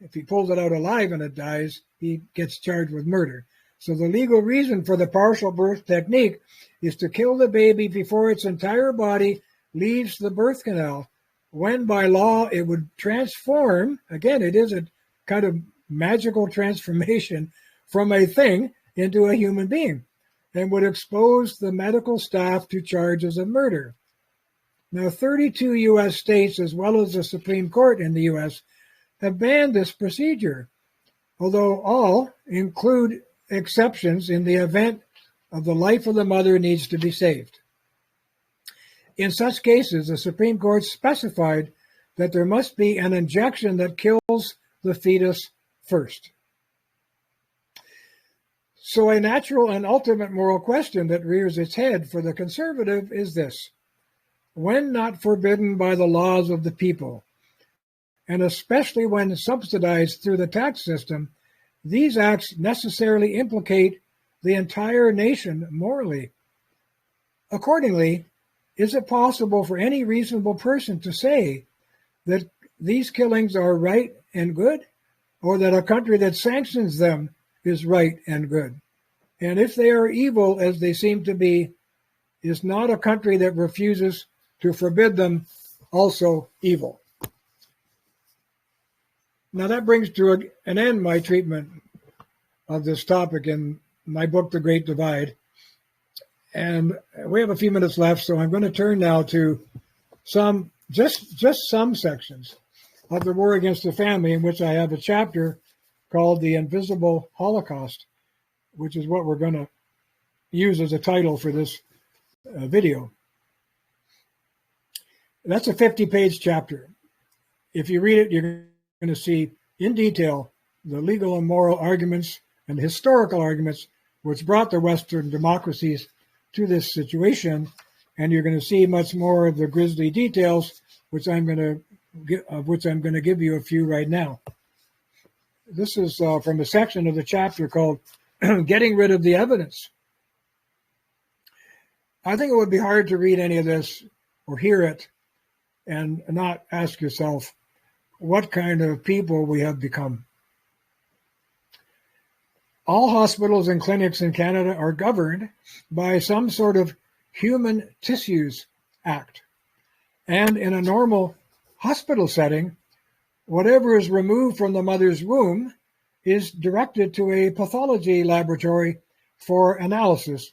If he pulls it out alive and it dies, he gets charged with murder. So the legal reason for the partial birth technique is to kill the baby before its entire body leaves the birth canal, when by law it would transform, again, it is a kind of magical transformation from a thing into a human being, and would expose the medical staff to charges of murder. Now, 32 U.S. states, as well as the Supreme Court in the U.S., have banned this procedure, although all include exceptions in the event of the life of the mother needs to be saved. In such cases, the Supreme Court specified that there must be an injection that kills the fetus first. So a natural and ultimate moral question that rears its head for the conservative is this: when not forbidden by the laws of the people, and especially when subsidized through the tax system, these acts necessarily implicate the entire nation morally. Accordingly, is it possible for any reasonable person to say that these killings are right and good, or that a country that sanctions them is right and good? And if they are evil, as they seem to be, is not a country that refuses to forbid them also evil? Now that brings to an end my treatment of this topic in my book, The Great Divide. And we have a few minutes left, so I'm going to turn now to some, just some sections of the War Against the Family, in which I have a chapter called The Invisible Holocaust, which is what we're going to use as a title for this video. That's a 50-page chapter. If you read it, you're going to see in detail the legal and moral arguments and historical arguments which brought the Western democracies to this situation, and you're going to see much more of the grisly details, which I'm going to give you a few right now. This is from a section of the chapter called "Getting Rid of the Evidence." I think it would be hard to read any of this or hear it and not ask yourself what kind of people we have become. All hospitals and clinics in Canada are governed by some sort of Human Tissues Act. And in a normal hospital setting, whatever is removed from the mother's womb is directed to a pathology laboratory for analysis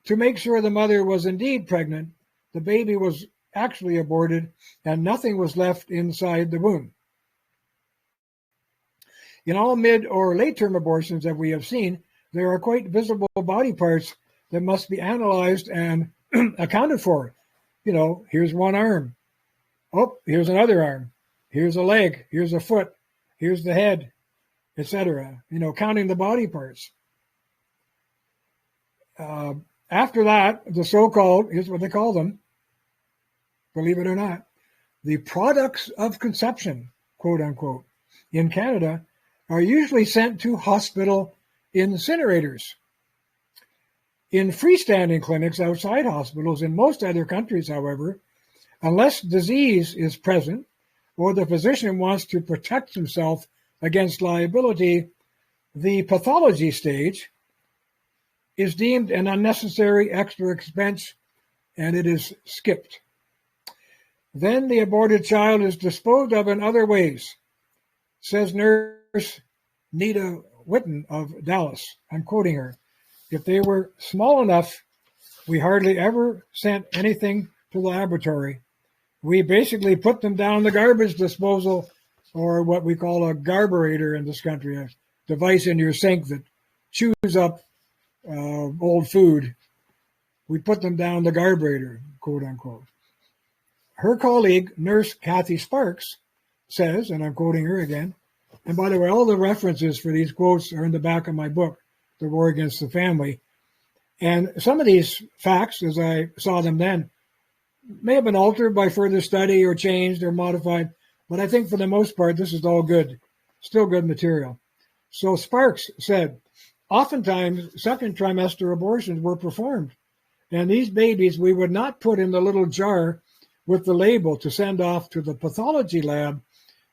to make sure the mother was indeed pregnant, the baby was actually aborted, and nothing was left inside the womb. In all mid or late-term abortions that we have seen, there are quite visible body parts that must be analyzed and accounted for. You know, here's one arm. Oh, here's another arm. Here's a leg. Here's a foot. Here's the head, etc. You know, counting the body parts. After that, the so-called, here's what they call them, believe it or not, the products of conception, quote unquote, in Canada are usually sent to hospital incinerators. In freestanding clinics outside hospitals in most other countries, however, unless disease is present or the physician wants to protect himself against liability, the pathology stage is deemed an unnecessary extra expense and it is skipped. Then the aborted child is disposed of in other ways, says nurse Nita Witten of Dallas. I'm quoting her. If they were small enough, we hardly ever sent anything to the laboratory. We basically put them down the garbage disposal, or what we call a garburator in this country, a device in your sink that chews up old food. We put them down the garburator, quote unquote. Her colleague, nurse Kathy Sparks, says, and I'm quoting her again, and by the way, all the references for these quotes are in the back of my book, The War Against the Family. And some of these facts, as I saw them then, may have been altered by further study or changed or modified, but I think for the most part, this is all good, still good material. So Sparks said, oftentimes second trimester abortions were performed, and these babies we would not put in the little jar with the label to send off to the pathology lab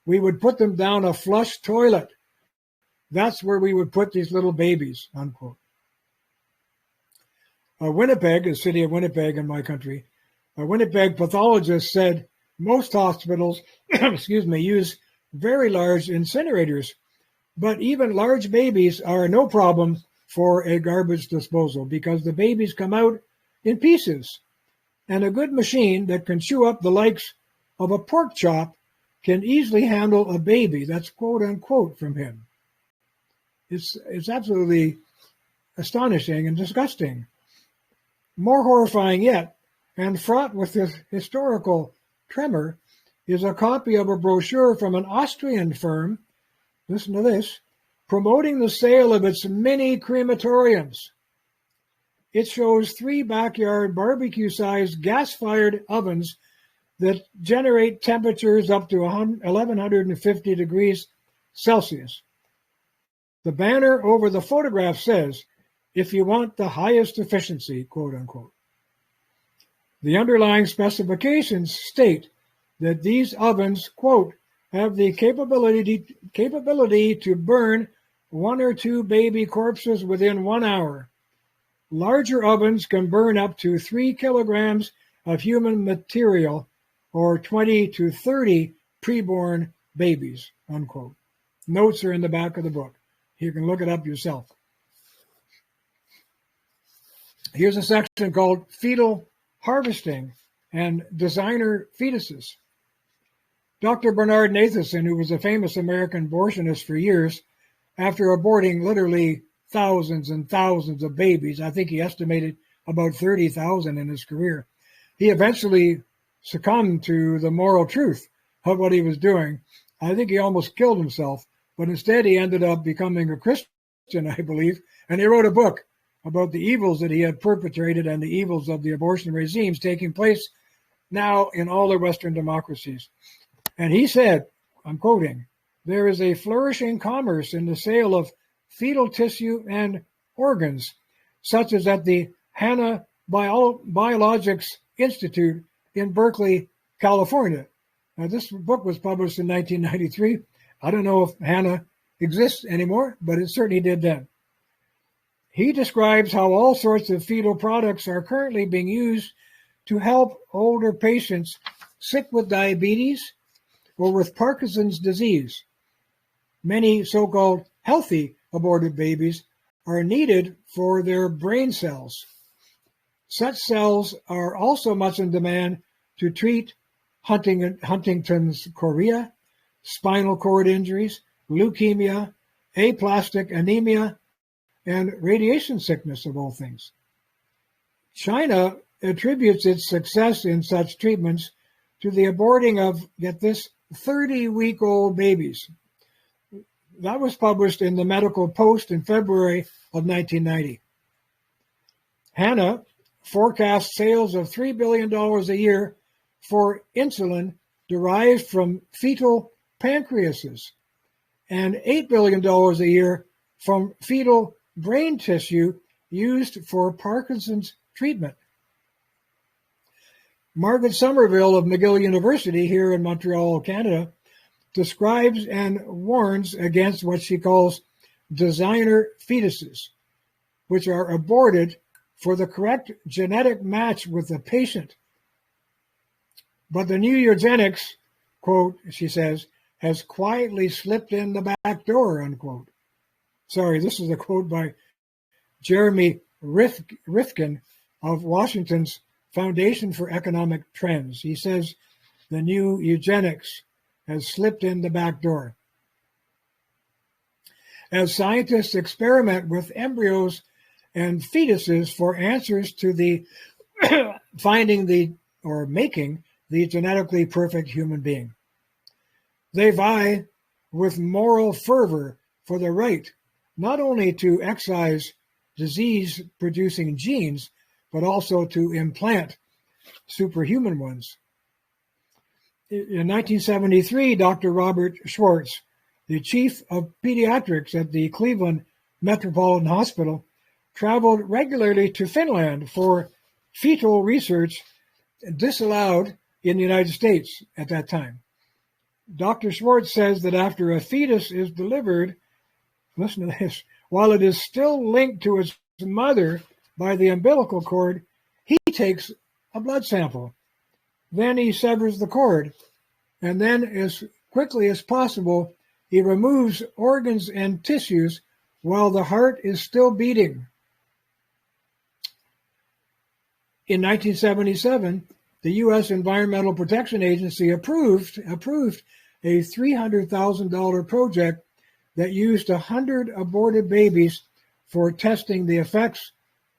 we would put them down a flush toilet. That's where we would put these little babies, unquote. Winnipeg, the city of Winnipeg in my country, a Winnipeg pathologist said most hospitals, use very large incinerators, but even large babies are no problem for a garbage disposal because the babies come out in pieces. And a good machine that can chew up the likes of a pork chop can easily handle a baby. That's quote unquote from him. It's absolutely astonishing and disgusting. More horrifying yet, and fraught with this historical tremor, is a copy of a brochure from an Austrian firm, listen to this, promoting the sale of its mini crematoriums. It shows 3 backyard barbecue-sized gas-fired ovens that generate temperatures up to 1150 degrees Celsius. The banner over the photograph says, "If you want the highest efficiency," quote unquote. The underlying specifications state that these ovens, quote, have the capability to burn 1 or 2 baby corpses within 1 hour. Larger ovens can burn up to 3 kilograms of human material or 20 to 30 preborn babies, unquote. Notes are in the back of the book. You can look it up yourself. Here's a section called Fetal Harvesting and Designer Fetuses. Dr. Bernard Nathanson, who was a famous American abortionist for years, after aborting literally thousands and thousands of babies, I think he estimated about 30,000 in his career, he eventually succumbed to the moral truth of what he was doing. I think he almost killed himself, but instead he ended up becoming a Christian, I believe, and he wrote a book about the evils that he had perpetrated and the evils of the abortion regimes taking place now in all the Western democracies. And he said, I'm quoting, "There is a flourishing commerce in the sale of fetal tissue and organs, such as at the Hanna Biologics Institute in Berkeley, California." Now, this book was published in 1993. I don't know if Hanna exists anymore, but it certainly did then. He describes how all sorts of fetal products are currently being used to help older patients sick with diabetes or with Parkinson's disease. Many so-called healthy aborted babies are needed for their brain cells. Such cells are also much in demand to treat Huntington's chorea, spinal cord injuries, leukemia, aplastic anemia, and radiation sickness, of all things. China attributes its success in such treatments to the aborting of, get this, 30-week-old babies. That was published in the Medical Post in February of 1990. Hanna forecasts sales of $3 billion a year for insulin derived from fetal pancreases and $8 billion a year from fetal brain tissue used for Parkinson's treatment. Margaret Somerville of McGill University here in Montreal, Canada, describes and warns against what she calls designer fetuses, which are aborted for the correct genetic match with the patient. But the new eugenics, quote, she says, has quietly slipped in the back door, unquote. Sorry, this is a quote by Jeremy Rifkin of Washington's Foundation for Economic Trends. He says the new eugenics has slipped in the back door. As scientists experiment with embryos and fetuses for answers to the making the genetically perfect human being. They vie with moral fervor for the right not only to excise disease-producing genes, but also to implant superhuman ones. In 1973, Dr. Robert Schwartz, the chief of pediatrics at the Cleveland Metropolitan Hospital, traveled regularly to Finland for fetal research disallowed in the United States at that time. Dr. Schwartz says that after a fetus is delivered, listen to this, while it is still linked to its mother by the umbilical cord, he takes a blood sample. Then he severs the cord, and then as quickly as possible, he removes organs and tissues while the heart is still beating. In 1977, the U.S. Environmental Protection Agency approved a $300,000 project that used 100 aborted babies for testing the effects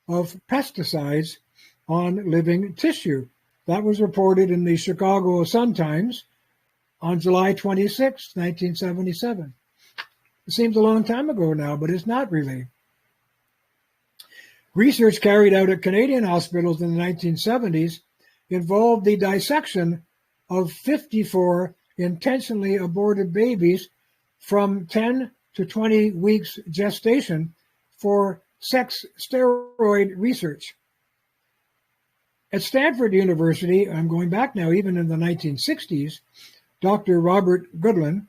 of pesticides on living tissue. That was reported in the Chicago Sun-Times on July 26, 1977. It seems a long time ago now, but it's not really. Research carried out at Canadian hospitals in the 1970s involved the dissection of 54 intentionally aborted babies from 10 to 20 weeks gestation for sex steroid research. At Stanford University, I'm going back now, even in the 1960s, Dr. Robert Goodwin,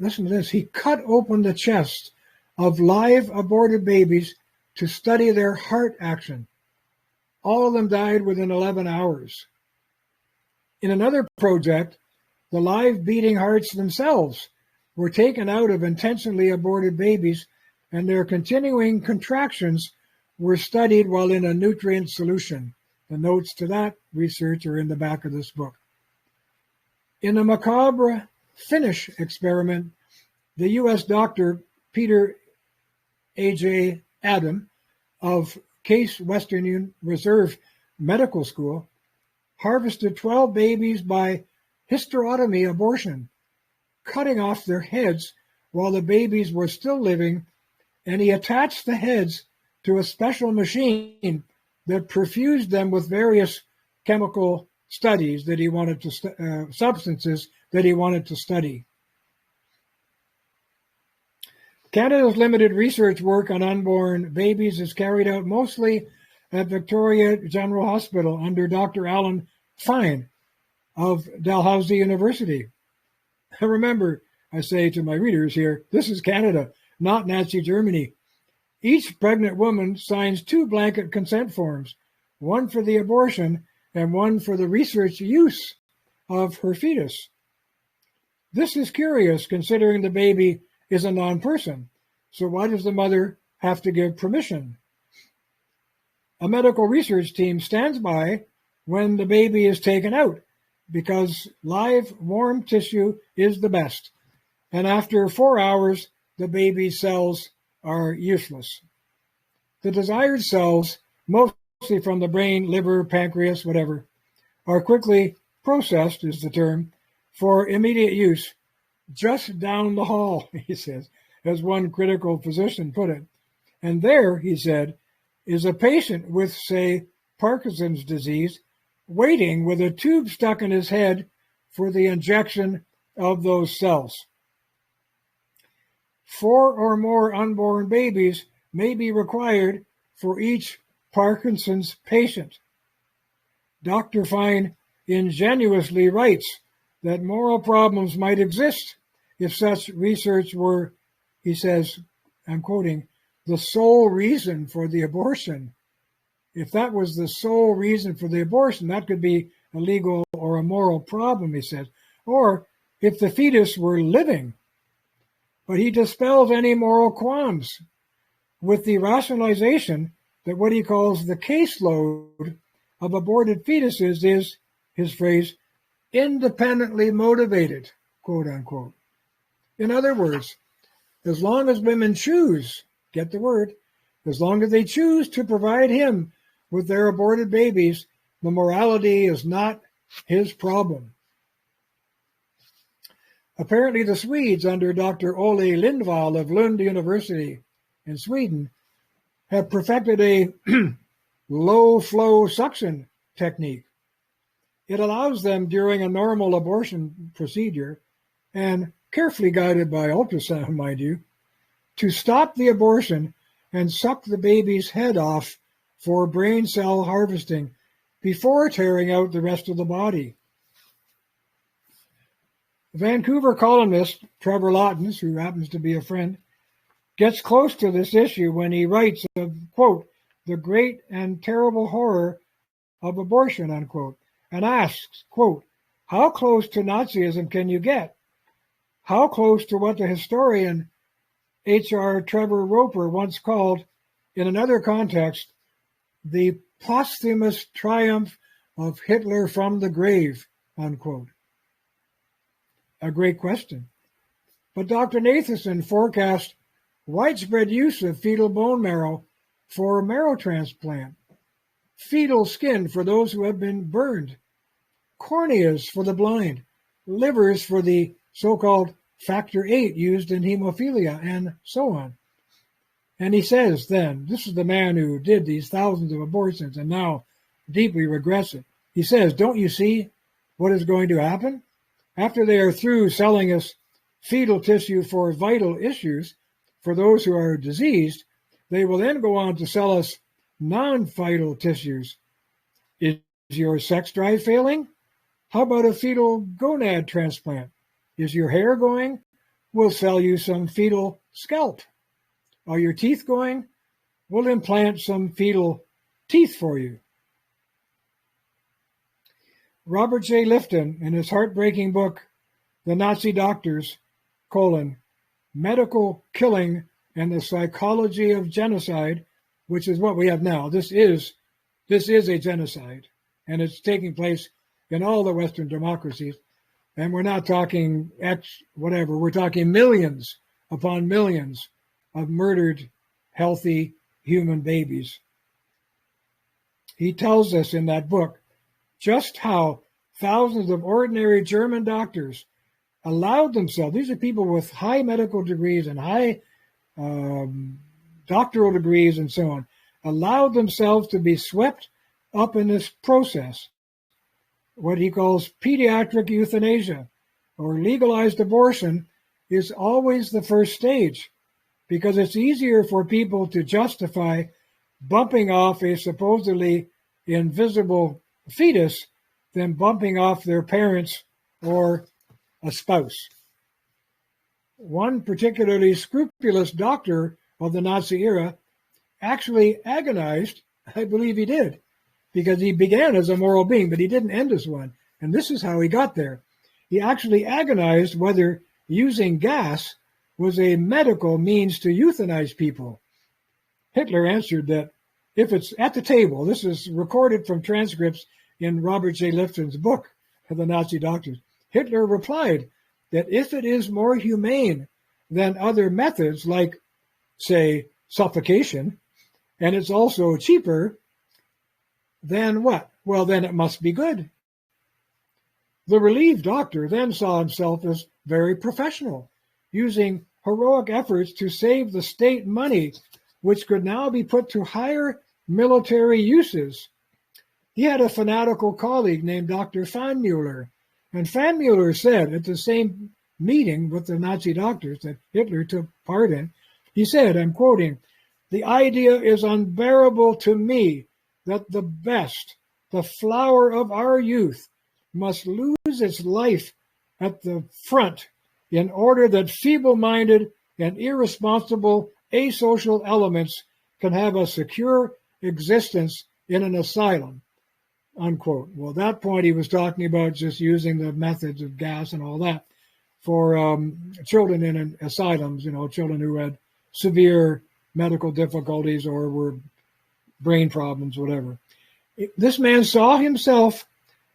listen to this, he cut open the chest of live aborted babies to study their heart action. All of them died within 11 hours. In another project, the live beating hearts themselves were taken out of intentionally aborted babies, and their continuing contractions were studied while in a nutrient solution. The notes to that research are in the back of this book. In a macabre Finnish experiment, the U.S. doctor Peter A.J. Adam of Case Western Reserve Medical School harvested 12 babies by hysterotomy abortion, cutting off their heads while the babies were still living, and he attached the heads to a special machine that perfused them with various chemical studies that he wanted to substances that he wanted to study. Canada's limited research work on unborn babies is carried out mostly at Victoria General Hospital under Dr. Alan Fine of Dalhousie University. Remember, I say to my readers here, this is Canada, not Nazi Germany. Each pregnant woman signs 2 blanket consent forms, one for the abortion and one for the research use of her fetus. This is curious considering the baby is a non-person. So why does the mother have to give permission? A medical research team stands by when the baby is taken out because live warm tissue is the best. And after 4 hours, the baby's cells are useless. The desired cells, mostly from the brain, liver, pancreas, whatever, are quickly processed, is the term, for immediate use just down the hall, he says, as one critical physician put it. And there, he said, is a patient with, say, Parkinson's disease, waiting with a tube stuck in his head for the injection of those cells. 4 or more unborn babies may be required for each Parkinson's patient. Dr. Fine ingenuously writes that moral problems might exist if such research were, he says, I'm quoting, the sole reason for the abortion. If that was the sole reason for the abortion, that could be a legal or a moral problem, he says. Or if the fetus were living. But he dispels any moral qualms with the rationalization that what he calls the caseload of aborted fetuses is, his phrase, independently motivated, quote unquote. In other words, as long as women choose, get the word, as long as they choose to provide him with their aborted babies, the morality is not his problem. Apparently the Swedes under Dr. Ole Lindvall of Lund University in Sweden have perfected a low-flow suction technique. It allows them during a normal abortion procedure, and carefully guided by ultrasound, mind you, to stop the abortion and suck the baby's head off for brain cell harvesting before tearing out the rest of the body. Vancouver columnist Trevor Lottens, who happens to be a friend, gets close to this issue when he writes of, quote, the great and terrible horror of abortion, unquote, and asks, quote, how close to Nazism can you get? How close to what the historian H.R. Trevor Roper once called, in another context, the posthumous triumph of Hitler from the grave, unquote? A great question. But Dr. Nathanson forecast widespread use of fetal bone marrow for marrow transplant, fetal skin for those who have been burned, corneas for the blind, livers for the so-called factor VIII used in hemophilia, and so on. And he says then, this is the man who did these thousands of abortions and now deeply regrets it. He says, don't you see what is going to happen? After they are through selling us fetal tissue for vital issues, for those who are diseased, they will then go on to sell us non-vital tissues. Is your sex drive failing? How about a fetal gonad transplant? Is your hair going? We'll sell you some fetal scalp. Are your teeth going? We'll implant some fetal teeth for you. Robert J. Lifton, in his heartbreaking book, The Nazi Doctors, Medical Killing and the Psychology of Genocide, which is what we have now. This is a genocide, and it's taking place in all the Western democracies. And we're not talking whatever. We're talking millions upon millions of murdered, healthy human babies. He tells us in that book just how thousands of ordinary German doctors allowed themselves, these are people with high medical degrees and high doctoral degrees and so on, allowed themselves to be swept up in this process, what he calls pediatric euthanasia, or legalized abortion, is always the first stage, because it's easier for people to justify bumping off a supposedly invisible fetus than bumping off their parents or a spouse. One particularly scrupulous doctor of the Nazi era actually agonized, I believe he did, because he began as a moral being, but he didn't end as one. And this is how he got there. He actually agonized whether using gas was a medical means to euthanize people. Hitler answered that if it's at the table, this is recorded from transcripts in Robert J. Lifton's book, The Nazi Doctors. Hitler replied that if it is more humane than other methods, like, say, suffocation, and it's also cheaper, then what? Well, then it must be good. The relieved doctor then saw himself as very professional, using heroic efforts to save the state money, which could now be put to higher military uses. He had a fanatical colleague named Dr. Pfannmuller, and Pfannmuller said at the same meeting with the Nazi doctors that Hitler took part in, he said, I'm quoting, "The idea is unbearable to me that the best, the flower of our youth, must lose its life at the front in order that feeble-minded and irresponsible asocial elements can have a secure existence in an asylum," unquote. Well, at that point, he was talking about just using the methods of gas and all that for children in asylums, children who had severe medical difficulties or were brain problems, whatever. This man saw himself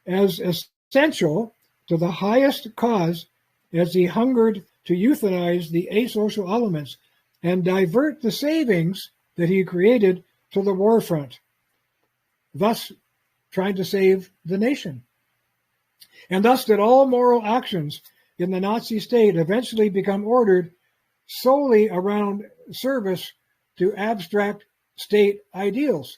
as essential to the highest cause as he hungered to euthanize the asocial elements and divert the savings that he created to the war front, thus trying to save the nation. And thus did all moral actions in the Nazi state eventually become ordered solely around service to abstract state ideals.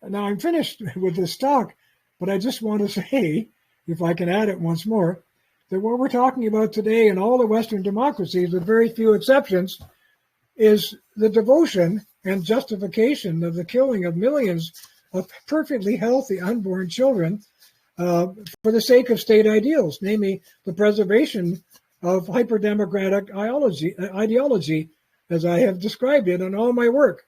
Now, I'm finished with this talk, but I just want to say, if I can add it once more, that what we're talking about today in all the Western democracies, with very few exceptions, is the devotion and justification of the killing of millions of perfectly healthy unborn children for the sake of state ideals, namely the preservation of hyper-democratic ideology, as I have described it in all my work.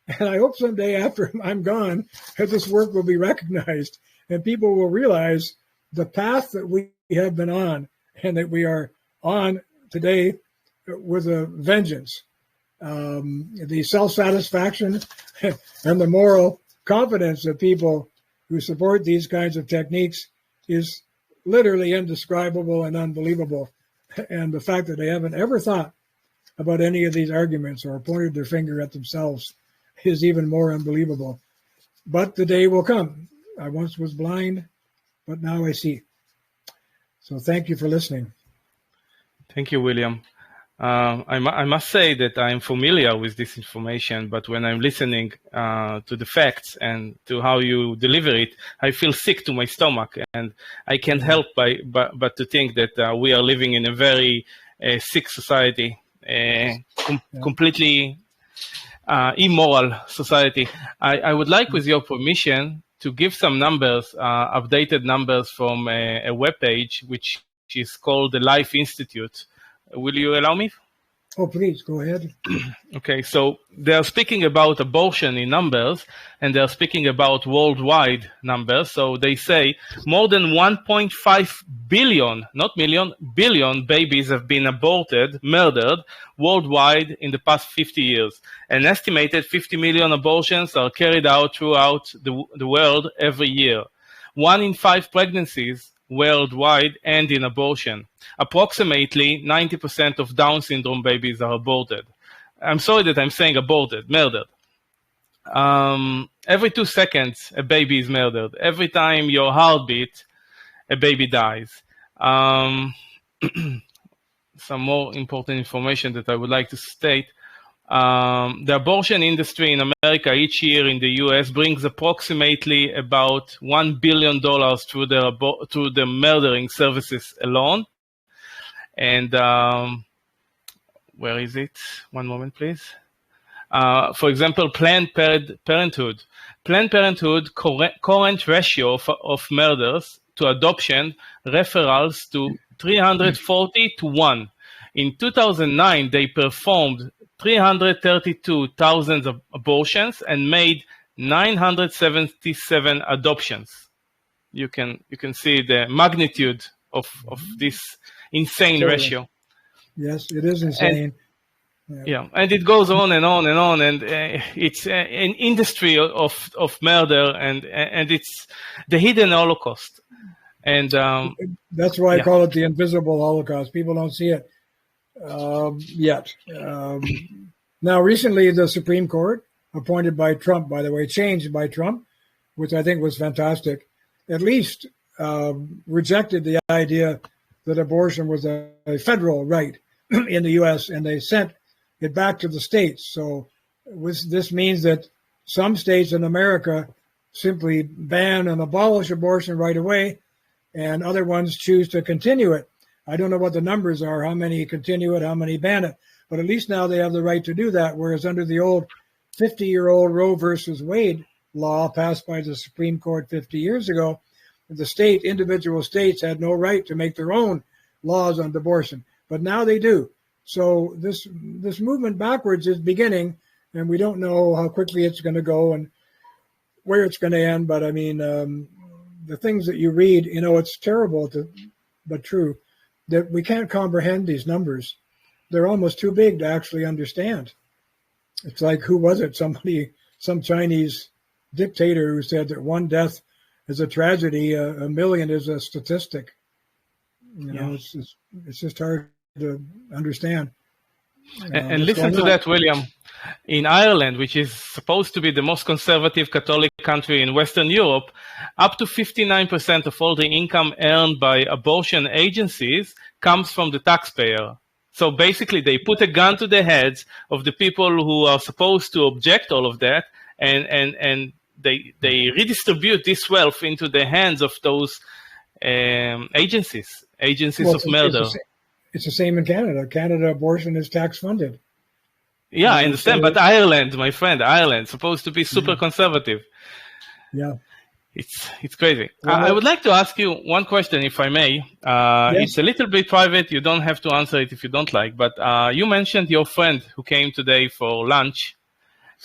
And I hope someday after I'm gone, that this work will be recognized and people will realize the path that we have been on and that we are on today with a vengeance. The self-satisfaction and the moral confidence of people who support these kinds of techniques is literally indescribable and unbelievable. And the fact that they haven't ever thought about any of these arguments or pointed their finger at themselves is even more unbelievable. But the day will come. I once was blind, but now I see. So thank you for listening. Thank you, William. I must say that I'm familiar with this information, but when I'm listening to the facts and to how you deliver it, I feel sick to my stomach, and I can't help but to think that we are living in a very sick society, completely immoral society. I would like, with your permission, to give some numbers, updated numbers from a webpage which is called the Life Institute. Will you allow me? Oh, please, go ahead. Okay, so they are speaking about abortion in numbers, and they are speaking about worldwide numbers. So they say more than 1.5 billion, not million, billion babies have been murdered worldwide in the past 50 years. An estimated 50 million abortions are carried out throughout the world every year. 1 in 5 pregnancies worldwide end in abortion. Approximately 90% of Down syndrome babies are aborted. I'm sorry that I'm saying aborted, murdered. Every 2 seconds, a baby is murdered. Every time your heart beats, a baby dies. Some more important information that I would like to state. The abortion industry in America each year in the US brings approximately about $1 billion through the murdering services alone. And where is it? One moment, please. For example, Planned Parenthood. Planned Parenthood current ratio of murders to adoption referrals to 340 to 1. In 2009, they performed 332,000 abortions and made 977 adoptions. You can see the magnitude of this insane ratio. Yes, it is insane. And it goes on and on and on, and it's an industry of murder, and it's the hidden Holocaust. And that's why I call it the invisible Holocaust. People don't see it yet. Now, recently, the Supreme Court, appointed by Trump, by the way, changed by Trump, which I think was fantastic, at least rejected the idea that abortion was a federal right in the U.S., and they sent it back to the states. So this means that some states in America simply ban and abolish abortion right away, and other ones choose to continue it. I don't know what the numbers are, how many continue it, how many ban it, but at least now they have the right to do that, whereas under the old 50-year-old Roe versus Wade law passed by the Supreme Court 50 years ago, the individual states had no right to make their own laws on abortion, but now they do. So this movement backwards is beginning, and we don't know how quickly it's going to go and where it's going to end. But I mean, the things that you read, it's terrible, but true, that we can't comprehend these numbers. They're almost too big to actually understand. It's like, who was it? Some Chinese dictator who said that one death is a tragedy, a million is a statistic. It's just hard to understand. And listen to that, William. In Ireland, which is supposed to be the most conservative Catholic country in Western Europe, up to 59% of all the income earned by abortion agencies comes from the taxpayer. So basically, they put a gun to the heads of the people who are supposed to object all of that, and they redistribute this wealth into the hands of those agencies of murder. It's the same in Canada. Canada abortion is tax funded. Yeah, I understand, but Ireland, my friend, supposed to be super conservative. Yeah. It's crazy. Well, I would like to ask you one question, if I may. Yes. It's a little bit private. You don't have to answer it if you don't like. But you mentioned your friend who came today for lunch,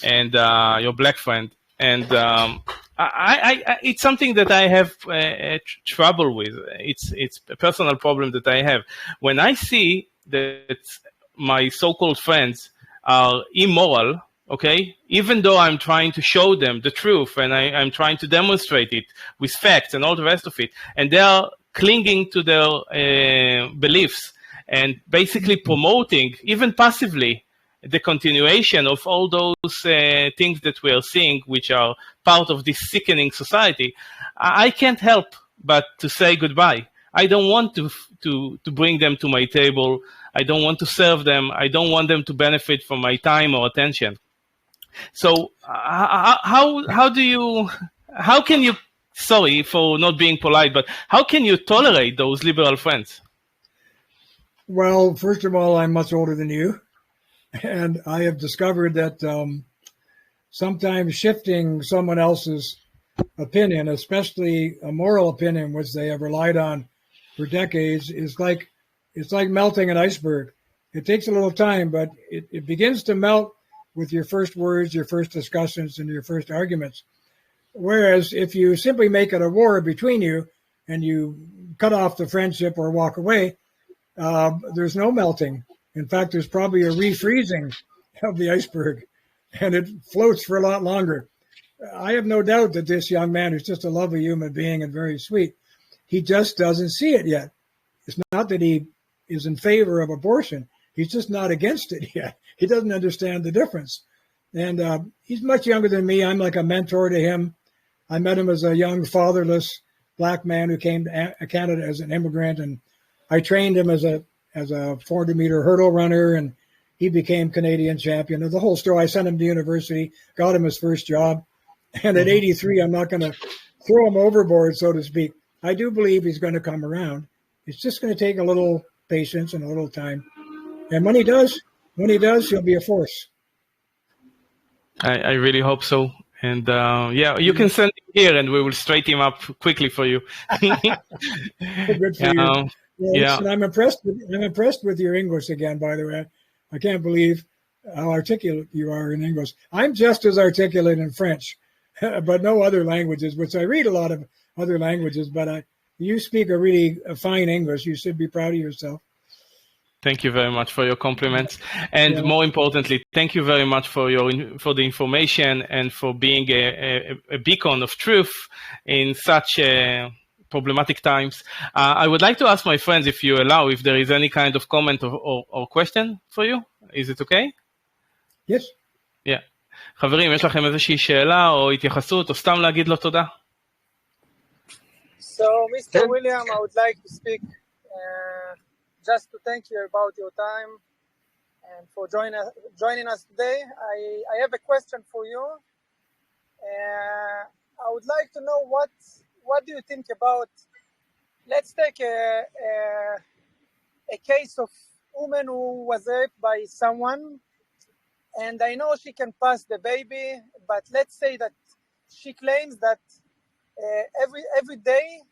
and your black friend. And it's something that I have trouble with. It's a personal problem that I have. When I see that my so-called friends are immoral, okay, even though I'm trying to show them the truth and I'm trying to demonstrate it with facts and all the rest of it, and they are clinging to their beliefs and basically promoting, even passively, the continuation of all those things that we are seeing, which are part of this sickening society, I can't help but to say goodbye. I don't want to bring them to my table. I don't want to serve them. I don't want them to benefit from my time or attention. So how can you, sorry for not being polite, but how can you tolerate those liberal friends? Well, first of all, I'm much older than you. And I have discovered that sometimes shifting someone else's opinion, especially a moral opinion, which they have relied on for decades, it's like melting an iceberg. It takes a little time, but it begins to melt with your first words, your first discussions, and your first arguments. Whereas if you simply make it a war between you and you cut off the friendship or walk away, there's no melting. In fact, there's probably a refreezing of the iceberg, and it floats for a lot longer. I have no doubt that this young man, who's just a lovely human being and very sweet, he just doesn't see it yet. It's not that he is in favor of abortion. He's just not against it yet. He doesn't understand the difference. And he's much younger than me. I'm like a mentor to him. I met him as a young fatherless black man who came to Canada as an immigrant, and I trained him as a 400-meter hurdle runner, and he became Canadian champion. And the whole story, I sent him to university, got him his first job. And at 83, I'm not going to throw him overboard, so to speak. I do believe he's going to come around. It's just going to take a little patience and a little time. And when he does, he'll be a force. I really hope so. And yeah, you can send him here and we will straighten him up quickly for you. Good for you. Well, yeah. Listen, I'm impressed with your English again, by the way. I can't believe how articulate you are in English. I'm just as articulate in French, but no other languages, which I read a lot of other languages, but you speak a really fine English. You should be proud of yourself. Thank you very much for your compliments. And more importantly, thank you very much for the information and for being a beacon of truth in such problematic times. I would like to ask my friends, if you allow, if there is any kind of comment or question for you. Is it okay? Yes. Yeah. חברים, יש לכם איזושהי שאלה או התייחסות או סתם להגיד לו תודה? So, Mr. William, I would like to speak just to thank you about your time and for joining us today. I have a question for you. I would like to know what do you think about, let's take a case of a woman who was raped by someone, and I know she can pass the baby, but let's say that she claims that every day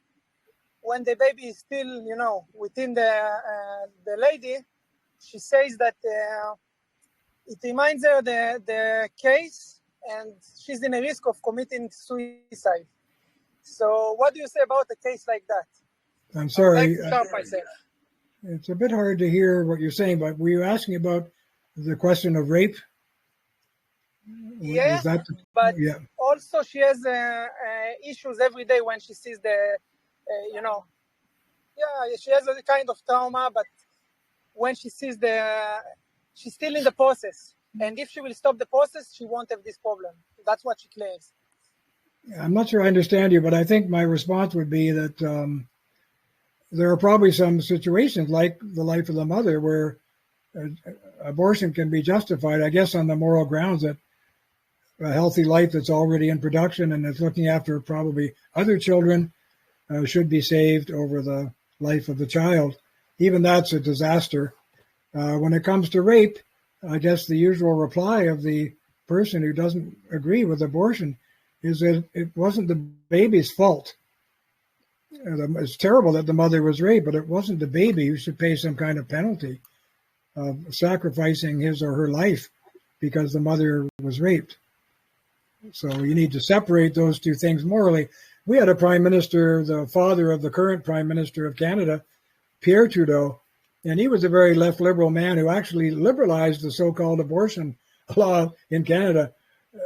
when the baby is still, within the lady, she says that it reminds her the case, and she's in a risk of committing suicide. So, what do you say about a case like that? I'm sorry. I'd like to stop myself. It's a bit hard to hear what you're saying, but were you asking about the question of rape? Yeah, but also she has issues every day when she sees she has a kind of trauma, but when she sees she's still in the process. And if she will stop the process, she won't have this problem. That's what she claims. I'm not sure I understand you, but I think my response would be that there are probably some situations like the life of the mother where abortion can be justified, I guess, on the moral grounds that a healthy life that's already in production and is looking after probably other children should be saved over the life of the child. Even that's a disaster. When it comes to rape, I guess the usual reply of the person who doesn't agree with abortion is that it wasn't the baby's fault. It's terrible that the mother was raped, but it wasn't the baby who should pay some kind of penalty of sacrificing his or her life because the mother was raped. So you need to separate those two things morally. We had a prime minister, the father of the current prime minister of Canada, Pierre Trudeau, and he was a very left liberal man who actually liberalized the so-called abortion law in Canada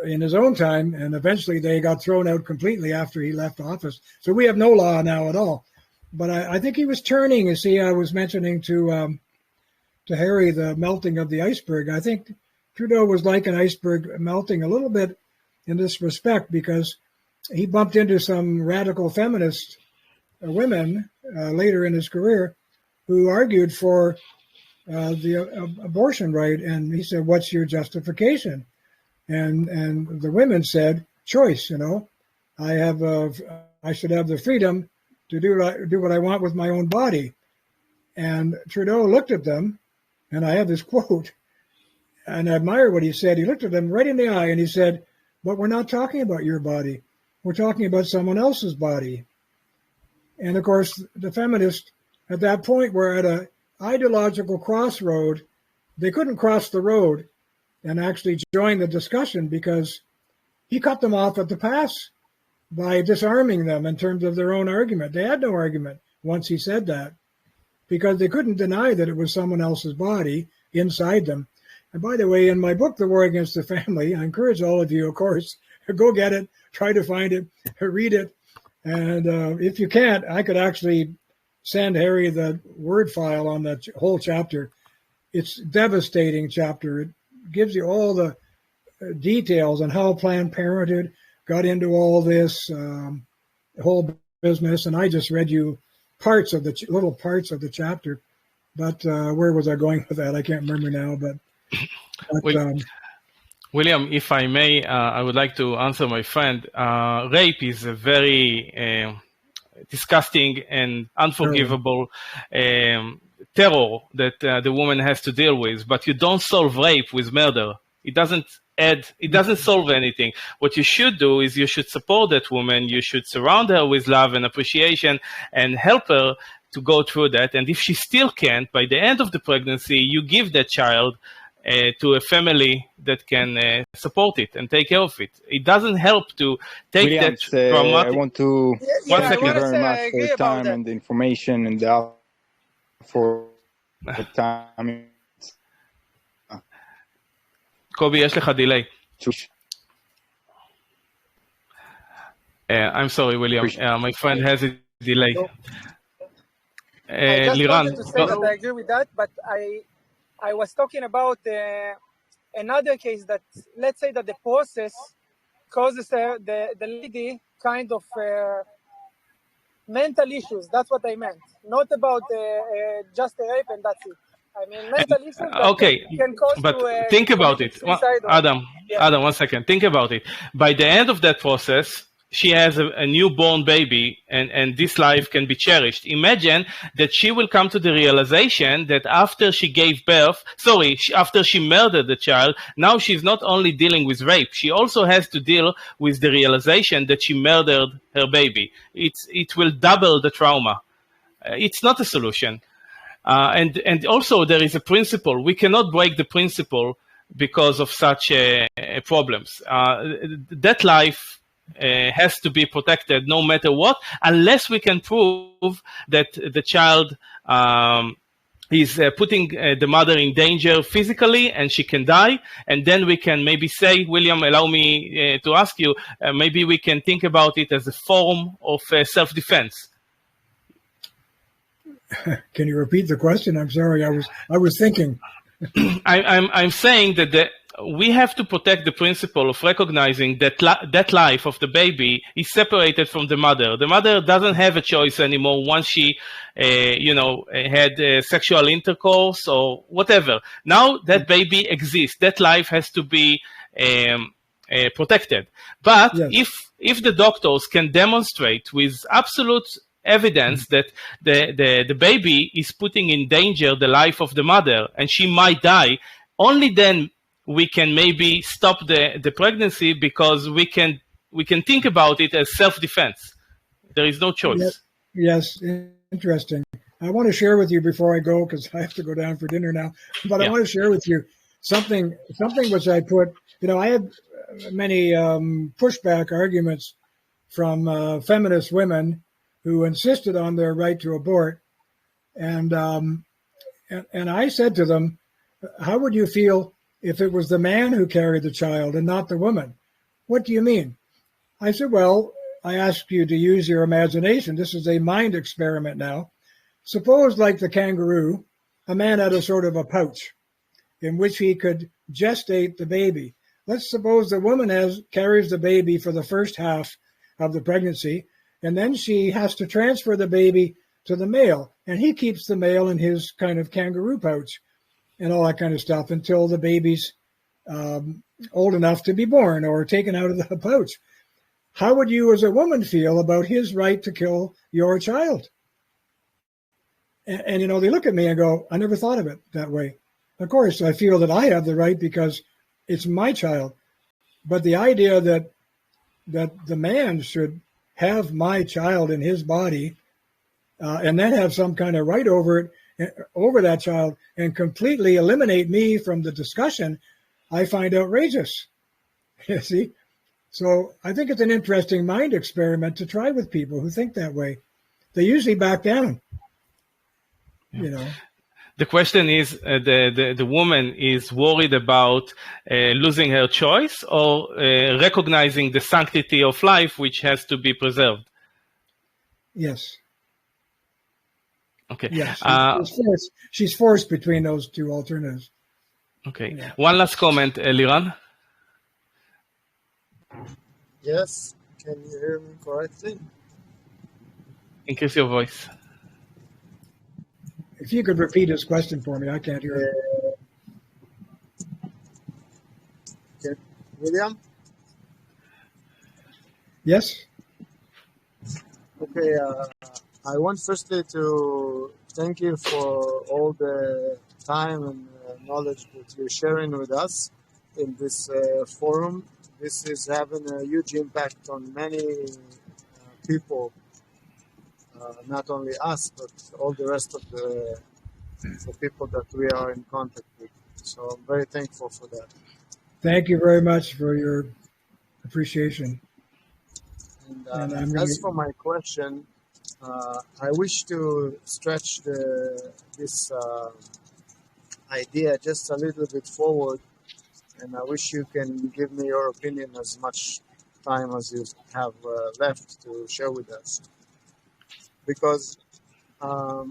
in his own time, and eventually they got thrown out completely after he left office. So we have no law now at all. But I think he was turning. You see, I was mentioning to Harry the melting of the iceberg. I think Trudeau was like an iceberg melting a little bit in this respect, because he bumped into some radical feminist women later in his career who argued for the abortion right. And he said, "What's your justification?" And the women said, "Choice. I should have the freedom to do what I want with my own body." And Trudeau looked at them, and I have this quote, and I admire what he said. He looked at them right in the eye, and he said, "But we're not talking about your body. We're talking about someone else's body." And of course, the feminists at that point were at an ideological crossroad. They couldn't cross the road and actually join the discussion because he cut them off at the pass by disarming them in terms of their own argument. They had no argument once he said that, because they couldn't deny that it was someone else's body inside them. And by the way, in my book, The War Against the Family, I encourage all of you, of course, go get it, try to find it, read it. And if you can't, I could actually send Harry the Word file on that whole chapter. It's a devastating chapter. It gives you all the details on how Planned Parenthood got into all this whole business. And I just read you little parts of the chapter. But where was I going with that? I can't remember now. But William, if I may, I would like to answer my friend. Rape is a very disgusting and unforgivable terror that the woman has to deal with. But you don't solve rape with murder. It doesn't solve anything. What you should do is you should support that woman. You should surround her with love and appreciation and help her to go through that. And if she still can't, by the end of the pregnancy, you give that child to a family that can support it and take care of it. It doesn't help to take William, that traumatic... I want to thank you very much for your time and the information and the for the time. קובי, יש לך דיליי. I'm sorry, William. My friend has a delay. I just Liran, wanted to say that I agree with that, but I was talking about another case that, let's say that the process causes the lady kind of mental issues. That's what I meant. Not about just a rape and that's it. I mean, mental issues that can cause but think about it. Adam, one second. Think about it. By the end of that process, she has a newborn baby, and this life can be cherished. Imagine that she will come to the realization that after she gave birth, after she murdered the child, now she's not only dealing with rape, she also has to deal with the realization that she murdered her baby. It will double the trauma. It's not a solution. And also there is a principle. We cannot break the principle because of such problems. That life has to be protected no matter what, unless we can prove that the child is putting the mother in danger physically and she can die. And then we can maybe say, William, allow me to ask you, maybe we can think about it as a form of self-defense. Can you repeat the question? I'm sorry, I was thinking. I'm saying that we have to protect the principle of recognizing that that life of the baby is separated from the mother. The mother doesn't have a choice anymore once she, had sexual intercourse or whatever. Now that baby exists. That life has to be protected. But yes, if the doctors can demonstrate with absolute evidence that the baby is putting in danger the life of the mother and she might die, only then we can maybe stop the pregnancy, because we can we can think about it as self-defense. There is no choice. Yes, interesting. I want to share with you before I go, because I have to go down for dinner now, but I want to share with you something which I put, I had many pushback arguments from feminist women who insisted on their right to abort. And I said to them, how would you feel if it was the man who carried the child and not the woman? What do you mean? I said, well, I ask you to use your imagination. This is a mind experiment now. Suppose, like the kangaroo, a man had a sort of a pouch in which he could gestate the baby. Let's suppose the woman carries the baby for the first half of the pregnancy, and then she has to transfer the baby to the male, and he keeps the male in his kind of kangaroo pouch and all that kind of stuff until the baby's old enough to be born or taken out of the pouch. How would you as a woman feel about his right to kill your child? And they look at me and go, I never thought of it that way. Of course, I feel that I have the right because it's my child. But the idea that the man should have my child in his body and then have some kind of right over that child and completely eliminate me from the discussion, I find outrageous. You see? So I think it's an interesting mind experiment to try with people who think that way. They usually back down. The question is, the woman is worried about losing her choice or recognizing the sanctity of life, which has to be preserved. Yes. Okay. Yes. She's forced between those two alternatives. Okay. Yeah. One last comment, Liran. Yes. Can you hear me correctly? Increase your voice. If you could repeat his question for me, I can't hear it. Okay. William? Yes? Okay. I want firstly to thank you for all the time and knowledge that you're sharing with us in this forum. This is having a huge impact on many people. Not only us, but all the rest of the people that we are in contact with. So I'm very thankful for that. Thank you very much for your appreciation. And as for my question, I wish to stretch this idea just a little bit forward, and I wish you can give me your opinion as much time as you have left to share with us. Because the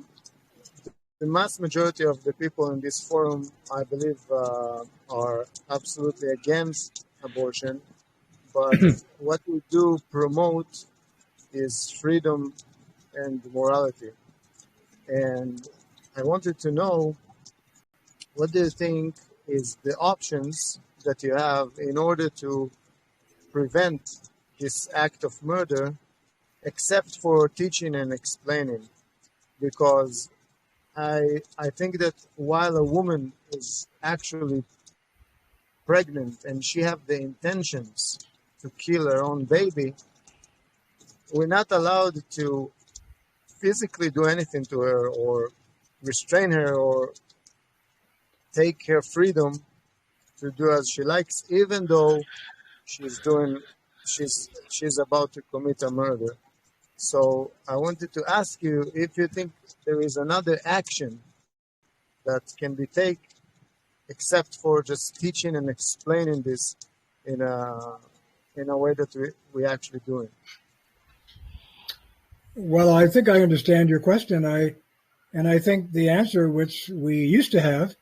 mass majority of the people in this forum, I believe, are absolutely against abortion. But what we do promote is freedom and morality. And I wanted to know, what do you think is the options that you have in order to prevent this act of murder, except for teaching and explaining? Because I think that while a woman is actually pregnant and she have the intentions to kill her own baby, we're not allowed to physically do anything to her or restrain her or take her freedom to do as she likes, even though she's about to commit a murder. So I wanted to ask you if you think there is another action that can be taken except for just teaching and explaining this in a way that we actually do it. Well, I think I understand your question. I think the answer, which we used to have,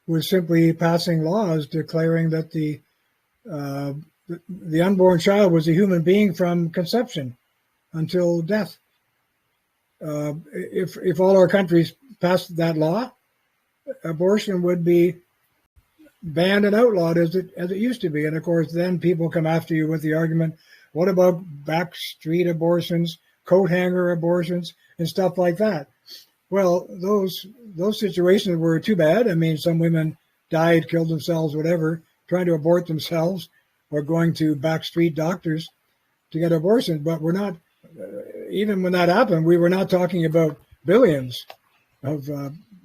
was simply passing laws declaring that the unborn child was a human being from conception until death. If all our countries passed that law, abortion would be banned and outlawed as it used to be. And of course, then people come after you with the argument, what about backstreet abortions, coat hanger abortions, and stuff like that? Well, those situations were too bad. I mean, some women died, killed themselves, whatever, trying to abort themselves or going to backstreet doctors. to get abortions, but we're not, even when that happened, we were not talking about billions of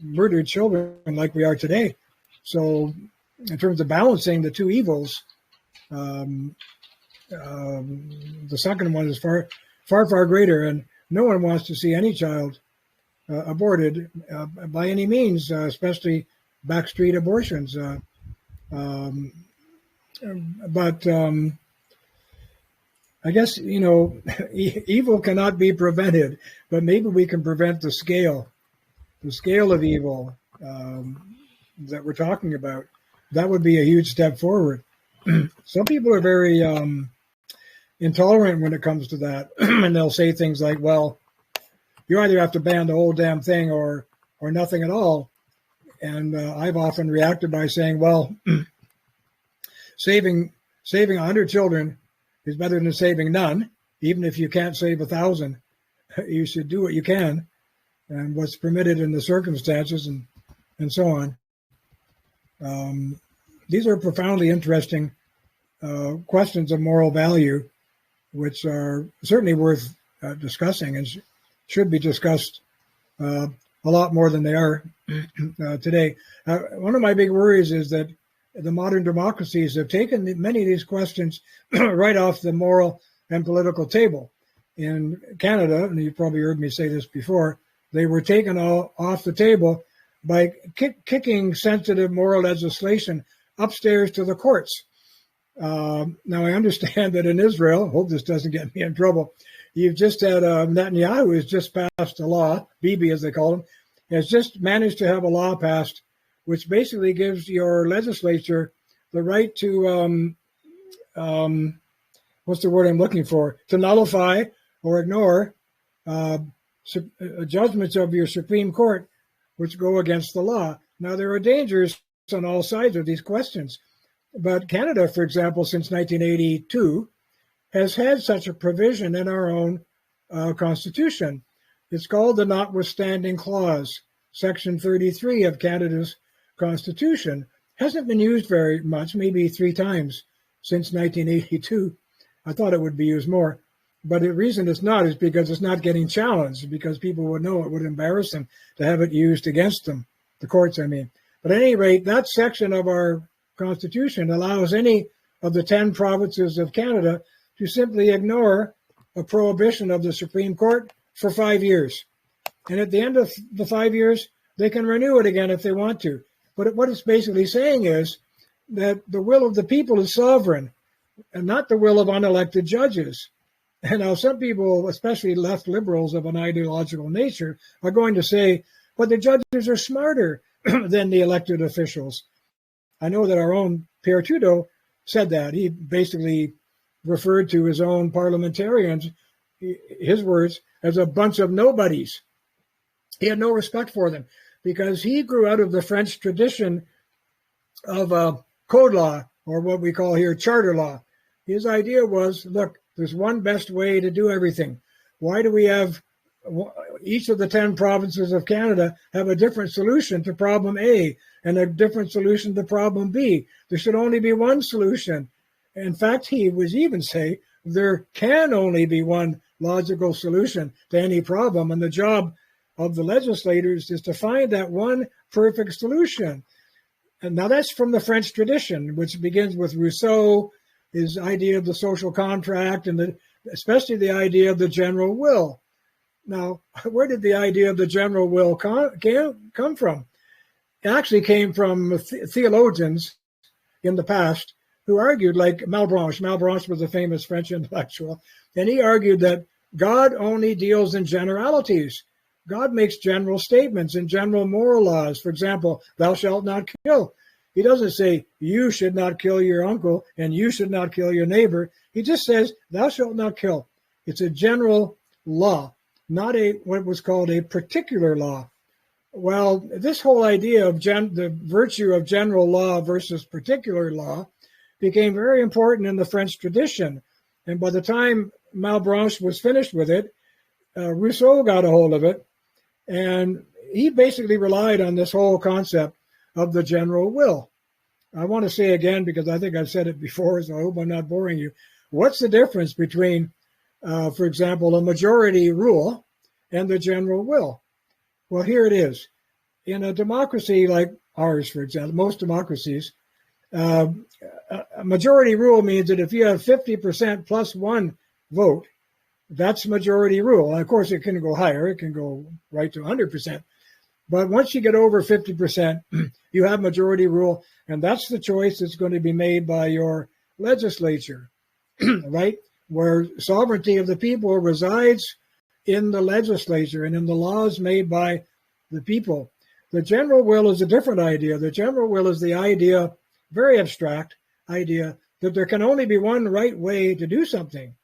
murdered children like we are today. So in terms of balancing the two evils, the second one is far, far, far greater, and no one wants to see any child aborted by any means, especially backstreet abortions. But I guess, evil cannot be prevented, but maybe we can prevent the scale of evil that we're talking about. That would be a huge step forward. Some people are very intolerant when it comes to that, and they'll say things like, well, you either have to ban the whole damn thing or nothing at all. And I've often reacted by saying, well, saving 100 children is better than saving none. Even if you can't save 1,000, you should do what you can and what's permitted in the circumstances and so on. These are profoundly interesting questions of moral value, which are certainly worth discussing and should be discussed a lot more than they are today. One of my big worries is that the modern democracies have taken many of these questions right off the moral and political table. In Canada, and you've probably heard me say this before, they were taken all off the table by kicking sensitive moral legislation upstairs to the courts. Now, I understand that in Israel, hope this doesn't get me in trouble, you've just had Netanyahu has just passed a law, Bibi as they call him, has just managed to have a law passed which basically gives your legislature the right to, what's the word I'm looking for, to nullify or ignore judgments of your Supreme Court which go against the law. Now, there are dangers on all sides of these questions, but Canada, for example, since 1982, has had such a provision in our own Constitution. It's called the Notwithstanding Clause, Section 33 of Canada's Constitution. Hasn't been used very much, maybe 3 times since 1982. I thought it would be used more. But the reason it's not is because it's not getting challenged, because people would know it would embarrass them to have it used against them, the courts, I mean. But at any rate, that section of our Constitution allows any of the 10 provinces of Canada to simply ignore a prohibition of the Supreme Court for 5 years. And at the end of the 5 years, they can renew it again if they want to. But what it's basically saying is that the will of the people is sovereign and not the will of unelected judges. And now some people, especially left liberals of an ideological nature, are going to say, but the judges are smarter than the elected officials. I know that our own Pierre Trudeau said that. He basically referred to his own parliamentarians, his words, as a bunch of nobodies. He had no respect for them because he grew out of the French tradition of code law, or what we call here charter law. His idea was, look, there's one best way to do everything. Why do we have each of the 10 provinces of Canada have a different solution to problem A and a different solution to problem B? There should only be one solution. In fact, he would even say there can only be one logical solution to any problem, and the job of the legislators is to find that one perfect solution. And now that's from the French tradition, which begins with Rousseau, his idea of the social contract, and especially the idea of the general will. Now, where did the idea of the general will come from? It actually came from theologians in the past who argued, like Malebranche. Malebranche was a famous French intellectual, and he argued that God only deals in generalities. God makes general statements and general moral laws. For example, thou shalt not kill. He doesn't say you should not kill your uncle and you should not kill your neighbor. He just says thou shalt not kill. It's a general law, not what was called a particular law. Well, this whole idea of the virtue of general law versus particular law became very important in the French tradition. And by the time Malebranche was finished with it, Rousseau got a hold of it. And he basically relied on this whole concept of the general will. I want to say again, because I think I've said it before, so I hope I'm not boring you. what's the difference between, for example, a majority rule and the general will? Well, here it is. In a democracy like ours, for example, most democracies, a majority rule means that if you have 50% plus one vote, that's majority rule. And of course, it can go higher. It can go right to 100%. But once you get over 50%, you have majority rule. And that's the choice that's going to be made by your legislature, right? Where sovereignty of the people resides in the legislature and in the laws made by the people. The general will is a different idea. The general will is the idea, very abstract idea, that there can only be one right way to do something.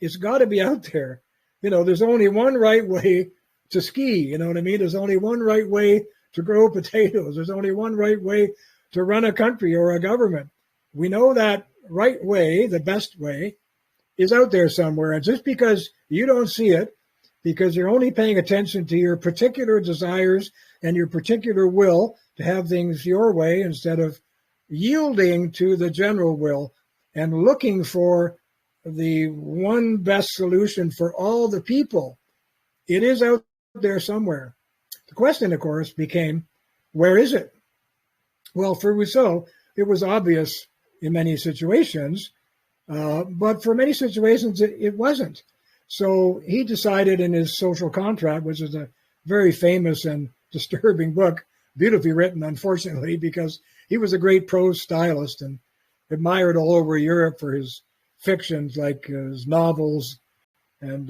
It's got to be out there. There's only one right way to ski. You know what I mean? There's only one right way to grow potatoes. There's only one right way to run a country or a government. We know that right way, the best way, is out there somewhere. And just because you don't see it, because you're only paying attention to your particular desires and your particular will to have things your way instead of yielding to the general will and looking for the one best solution for all the people. It is out there somewhere. The question, of course, became, where is it? Well, for Rousseau, it was obvious in many situations, but for many situations, it wasn't. So he decided in his Social Contract, which is a very famous and disturbing book, beautifully written, unfortunately, because he was a great prose stylist and admired all over Europe for his fictions, like his novels and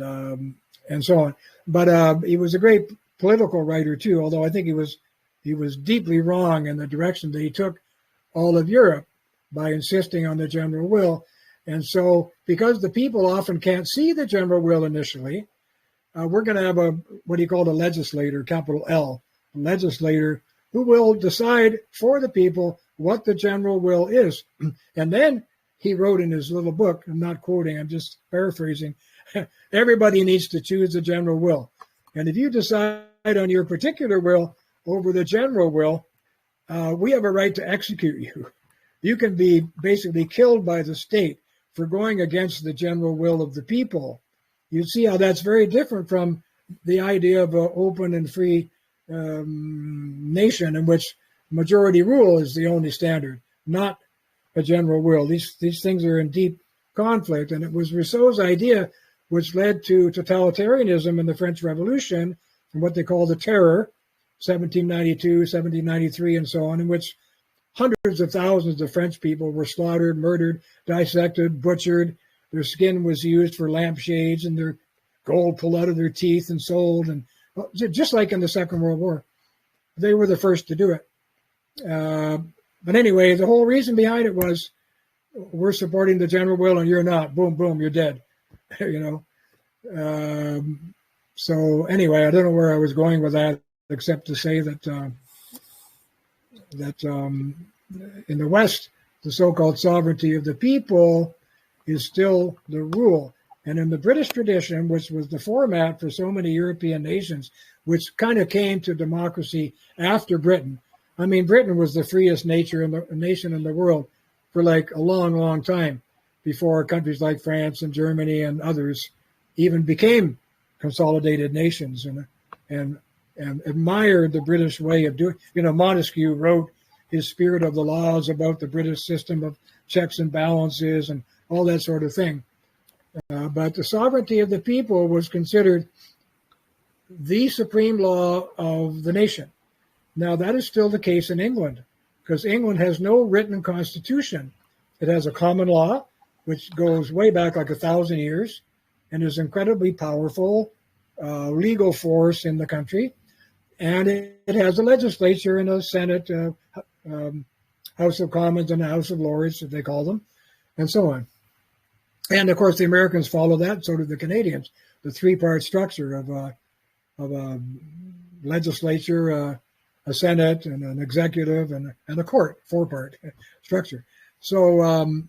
so on. But he was a great political writer too, although I think he was deeply wrong in the direction that he took all of Europe by insisting on the general will. And so, because the people often can't see the general will initially, we're going to have what he called a legislator, capital L, a legislator who will decide for the people what the general will is. And then he wrote in his little book, I'm not quoting, I'm just paraphrasing, everybody needs to choose the general will. And if you decide on your particular will over the general will, we have a right to execute you. You can be basically killed by the state for going against the general will of the people. You see how that's very different from the idea of an open and free nation in which majority rule is the only standard, not a general will. These things are in deep conflict, and it was Rousseau's idea which led to totalitarianism in the French Revolution and what they call the Terror, 1792, 1793, and so on, in which hundreds of thousands of French people were slaughtered, murdered, dissected, butchered. Their skin was used for lampshades and their gold pulled out of their teeth and sold. And just like in the Second World War, they were the first to do it. But anyway, the whole reason behind it was we're supporting the general will and you're not. Boom, boom, you're dead. So anyway, I don't know where I was going with that, except to say that in the West, the so-called sovereignty of the people is still the rule. And in the British tradition, which was the format for so many European nations, which kind of came to democracy after Britain. I mean, Britain was the freest nation in the world for like a long, long time before countries like France and Germany and others even became consolidated nations and admired the British way of doing. Montesquieu wrote his Spirit of the Laws about the British system of checks and balances and all that sort of thing. But the sovereignty of the people was considered the supreme law of the nation. Now, that is still the case in England, because England has no written constitution. It has a common law, which goes way back like 1,000 years and is incredibly powerful legal force in the country. And it has a legislature and a Senate, House of Commons and a House of Lords, as they call them, and so on. And of course, the Americans follow that, so do the Canadians, the three-part structure of a legislature, a Senate, and an executive, and a court, four-part structure. So,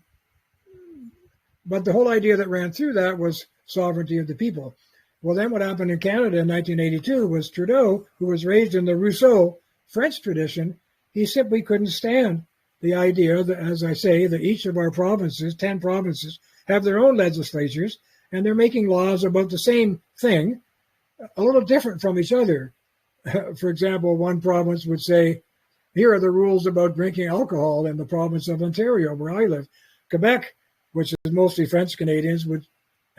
but the whole idea that ran through that was sovereignty of the people. Well, then what happened in Canada in 1982 was Trudeau, who was raised in the Rousseau French tradition, he simply couldn't stand the idea that, as I say, that each of our provinces, 10 provinces, have their own legislatures, and they're making laws about the same thing, a little different from each other. For example, one province would say, here are the rules about drinking alcohol in the province of Ontario, where I live. Quebec, which is mostly French Canadians,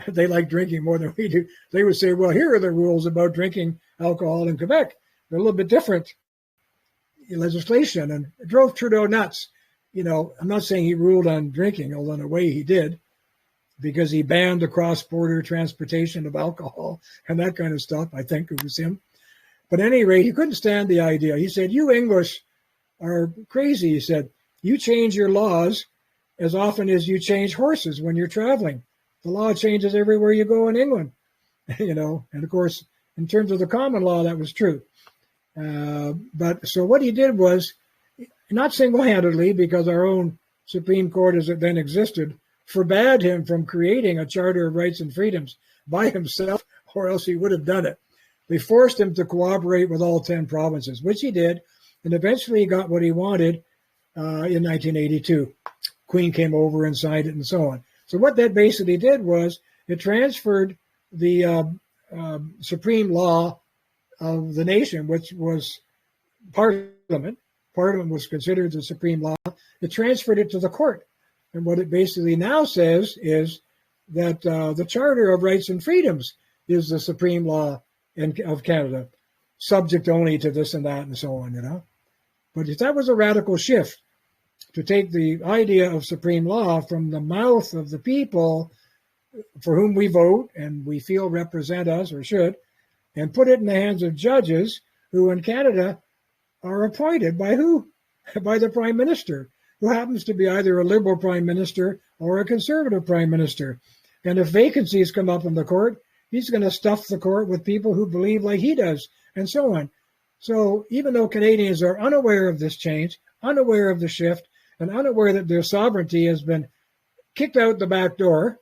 they like drinking more than we do. They would say, well, here are the rules about drinking alcohol in Quebec. They're a little bit different legislation, and it drove Trudeau nuts. You know, I'm not saying he ruled on drinking, although in a way he did, because he banned the cross-border transportation of alcohol and that kind of stuff. I think it was him. But at any rate, he couldn't stand the idea. He said, you English are crazy. He said, you change your laws as often as you change horses when you're traveling. The law changes everywhere you go in England, you know. And of course, in terms of the common law, that was true. But so what he did was, not single-handedly, because our own Supreme Court, as it then existed, forbade him from creating a Charter of Rights and Freedoms by himself, or else he would have done it. They forced him to cooperate with all 10 provinces, which he did, and eventually he got what he wanted in 1982. Queen came over and signed it and so on. So what that basically did was it transferred the supreme law of the nation, which was Parliament. Parliament was considered the supreme law. It transferred it to the court. And what it basically now says is that the Charter of Rights and Freedoms is the supreme law of Canada, subject only to this and that and so on, you know. But if that was a radical shift, to take the idea of supreme law from the mouth of the people for whom we vote and we feel represent us or should, and put it in the hands of judges who in Canada are appointed by who? By the Prime Minister, who happens to be either a Liberal Prime Minister or a Conservative Prime Minister. And if vacancies come up in the court, he's going to stuff the court with people who believe like he does, and so on. So even though Canadians are unaware of this change, unaware of the shift, and unaware that their sovereignty has been kicked out the back door,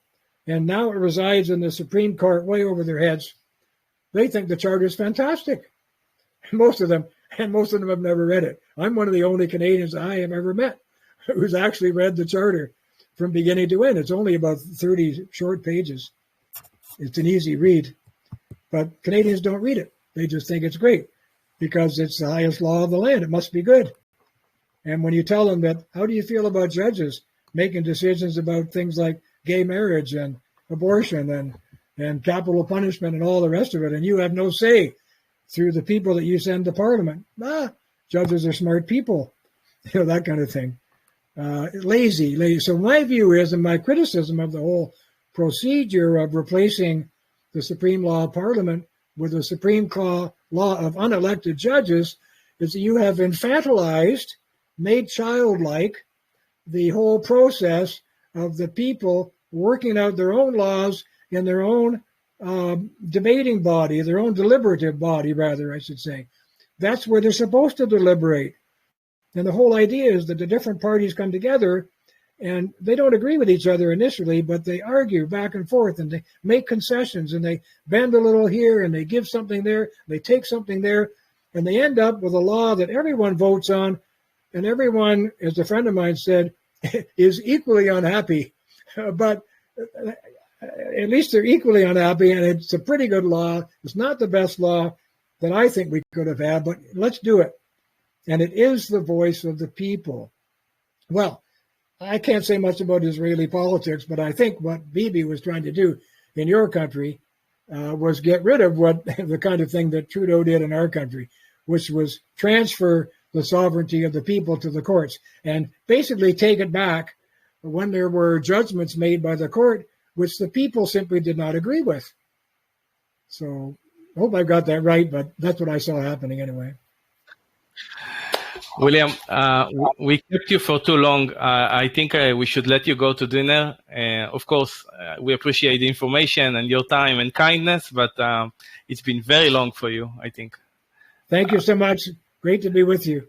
and now it resides in the Supreme Court way over their heads, they think the Charter is fantastic. Most of them have never read it. I'm one of the only Canadians I have ever met who's actually read the Charter from beginning to end. It's only about 30 short pages. It's an easy read. But Canadians don't read it. They just think it's great because it's the highest law of the land. It must be good. And when you tell them that, how do you feel about judges making decisions about things like gay marriage and abortion and capital punishment and all the rest of it, and you have no say through the people that you send to Parliament? Judges are smart people, you know, that kind of thing. Lazy. So my view is, and my criticism of the whole procedure of replacing the supreme law of Parliament with the supreme law of unelected judges, is that you have infantilized, made childlike, the whole process of the people working out their own laws in their own debating body, their own deliberative body, rather, I should say. That's where they're supposed to deliberate. And the whole idea is that the different parties come together and they don't agree with each other initially, but they argue back and forth and they make concessions and they bend a little here and they give something there, they take something there, and they end up with a law that everyone votes on, and everyone, as a friend of mine said, is equally unhappy. But at least they're equally unhappy, and it's a pretty good law. It's not the best law that I think we could have had, but let's do it. And it is the voice of the people. Well, I can't say much about Israeli politics, but I think what Bibi was trying to do in your country was get rid of the kind of thing that Trudeau did in our country, which was transfer the sovereignty of the people to the courts and basically take it back when there were judgments made by the court, which the people simply did not agree with. So I hope I got that right, but that's what I saw happening anyway. William, we kept you for too long. I think we should let you go to dinner. Of course, we appreciate the information and your time and kindness, but it's been very long for you, I think. Thank you so much. Great to be with you.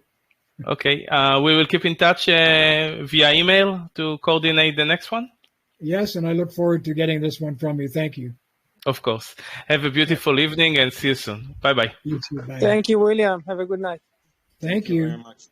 Okay. We will keep in touch via email to coordinate the next one. Yes, and I look forward to getting this one from you. Thank you. Of course. Have a beautiful evening and see you soon. Bye-bye. You too. Bye. Thank you, William. Have a good night. Thank you. Very much.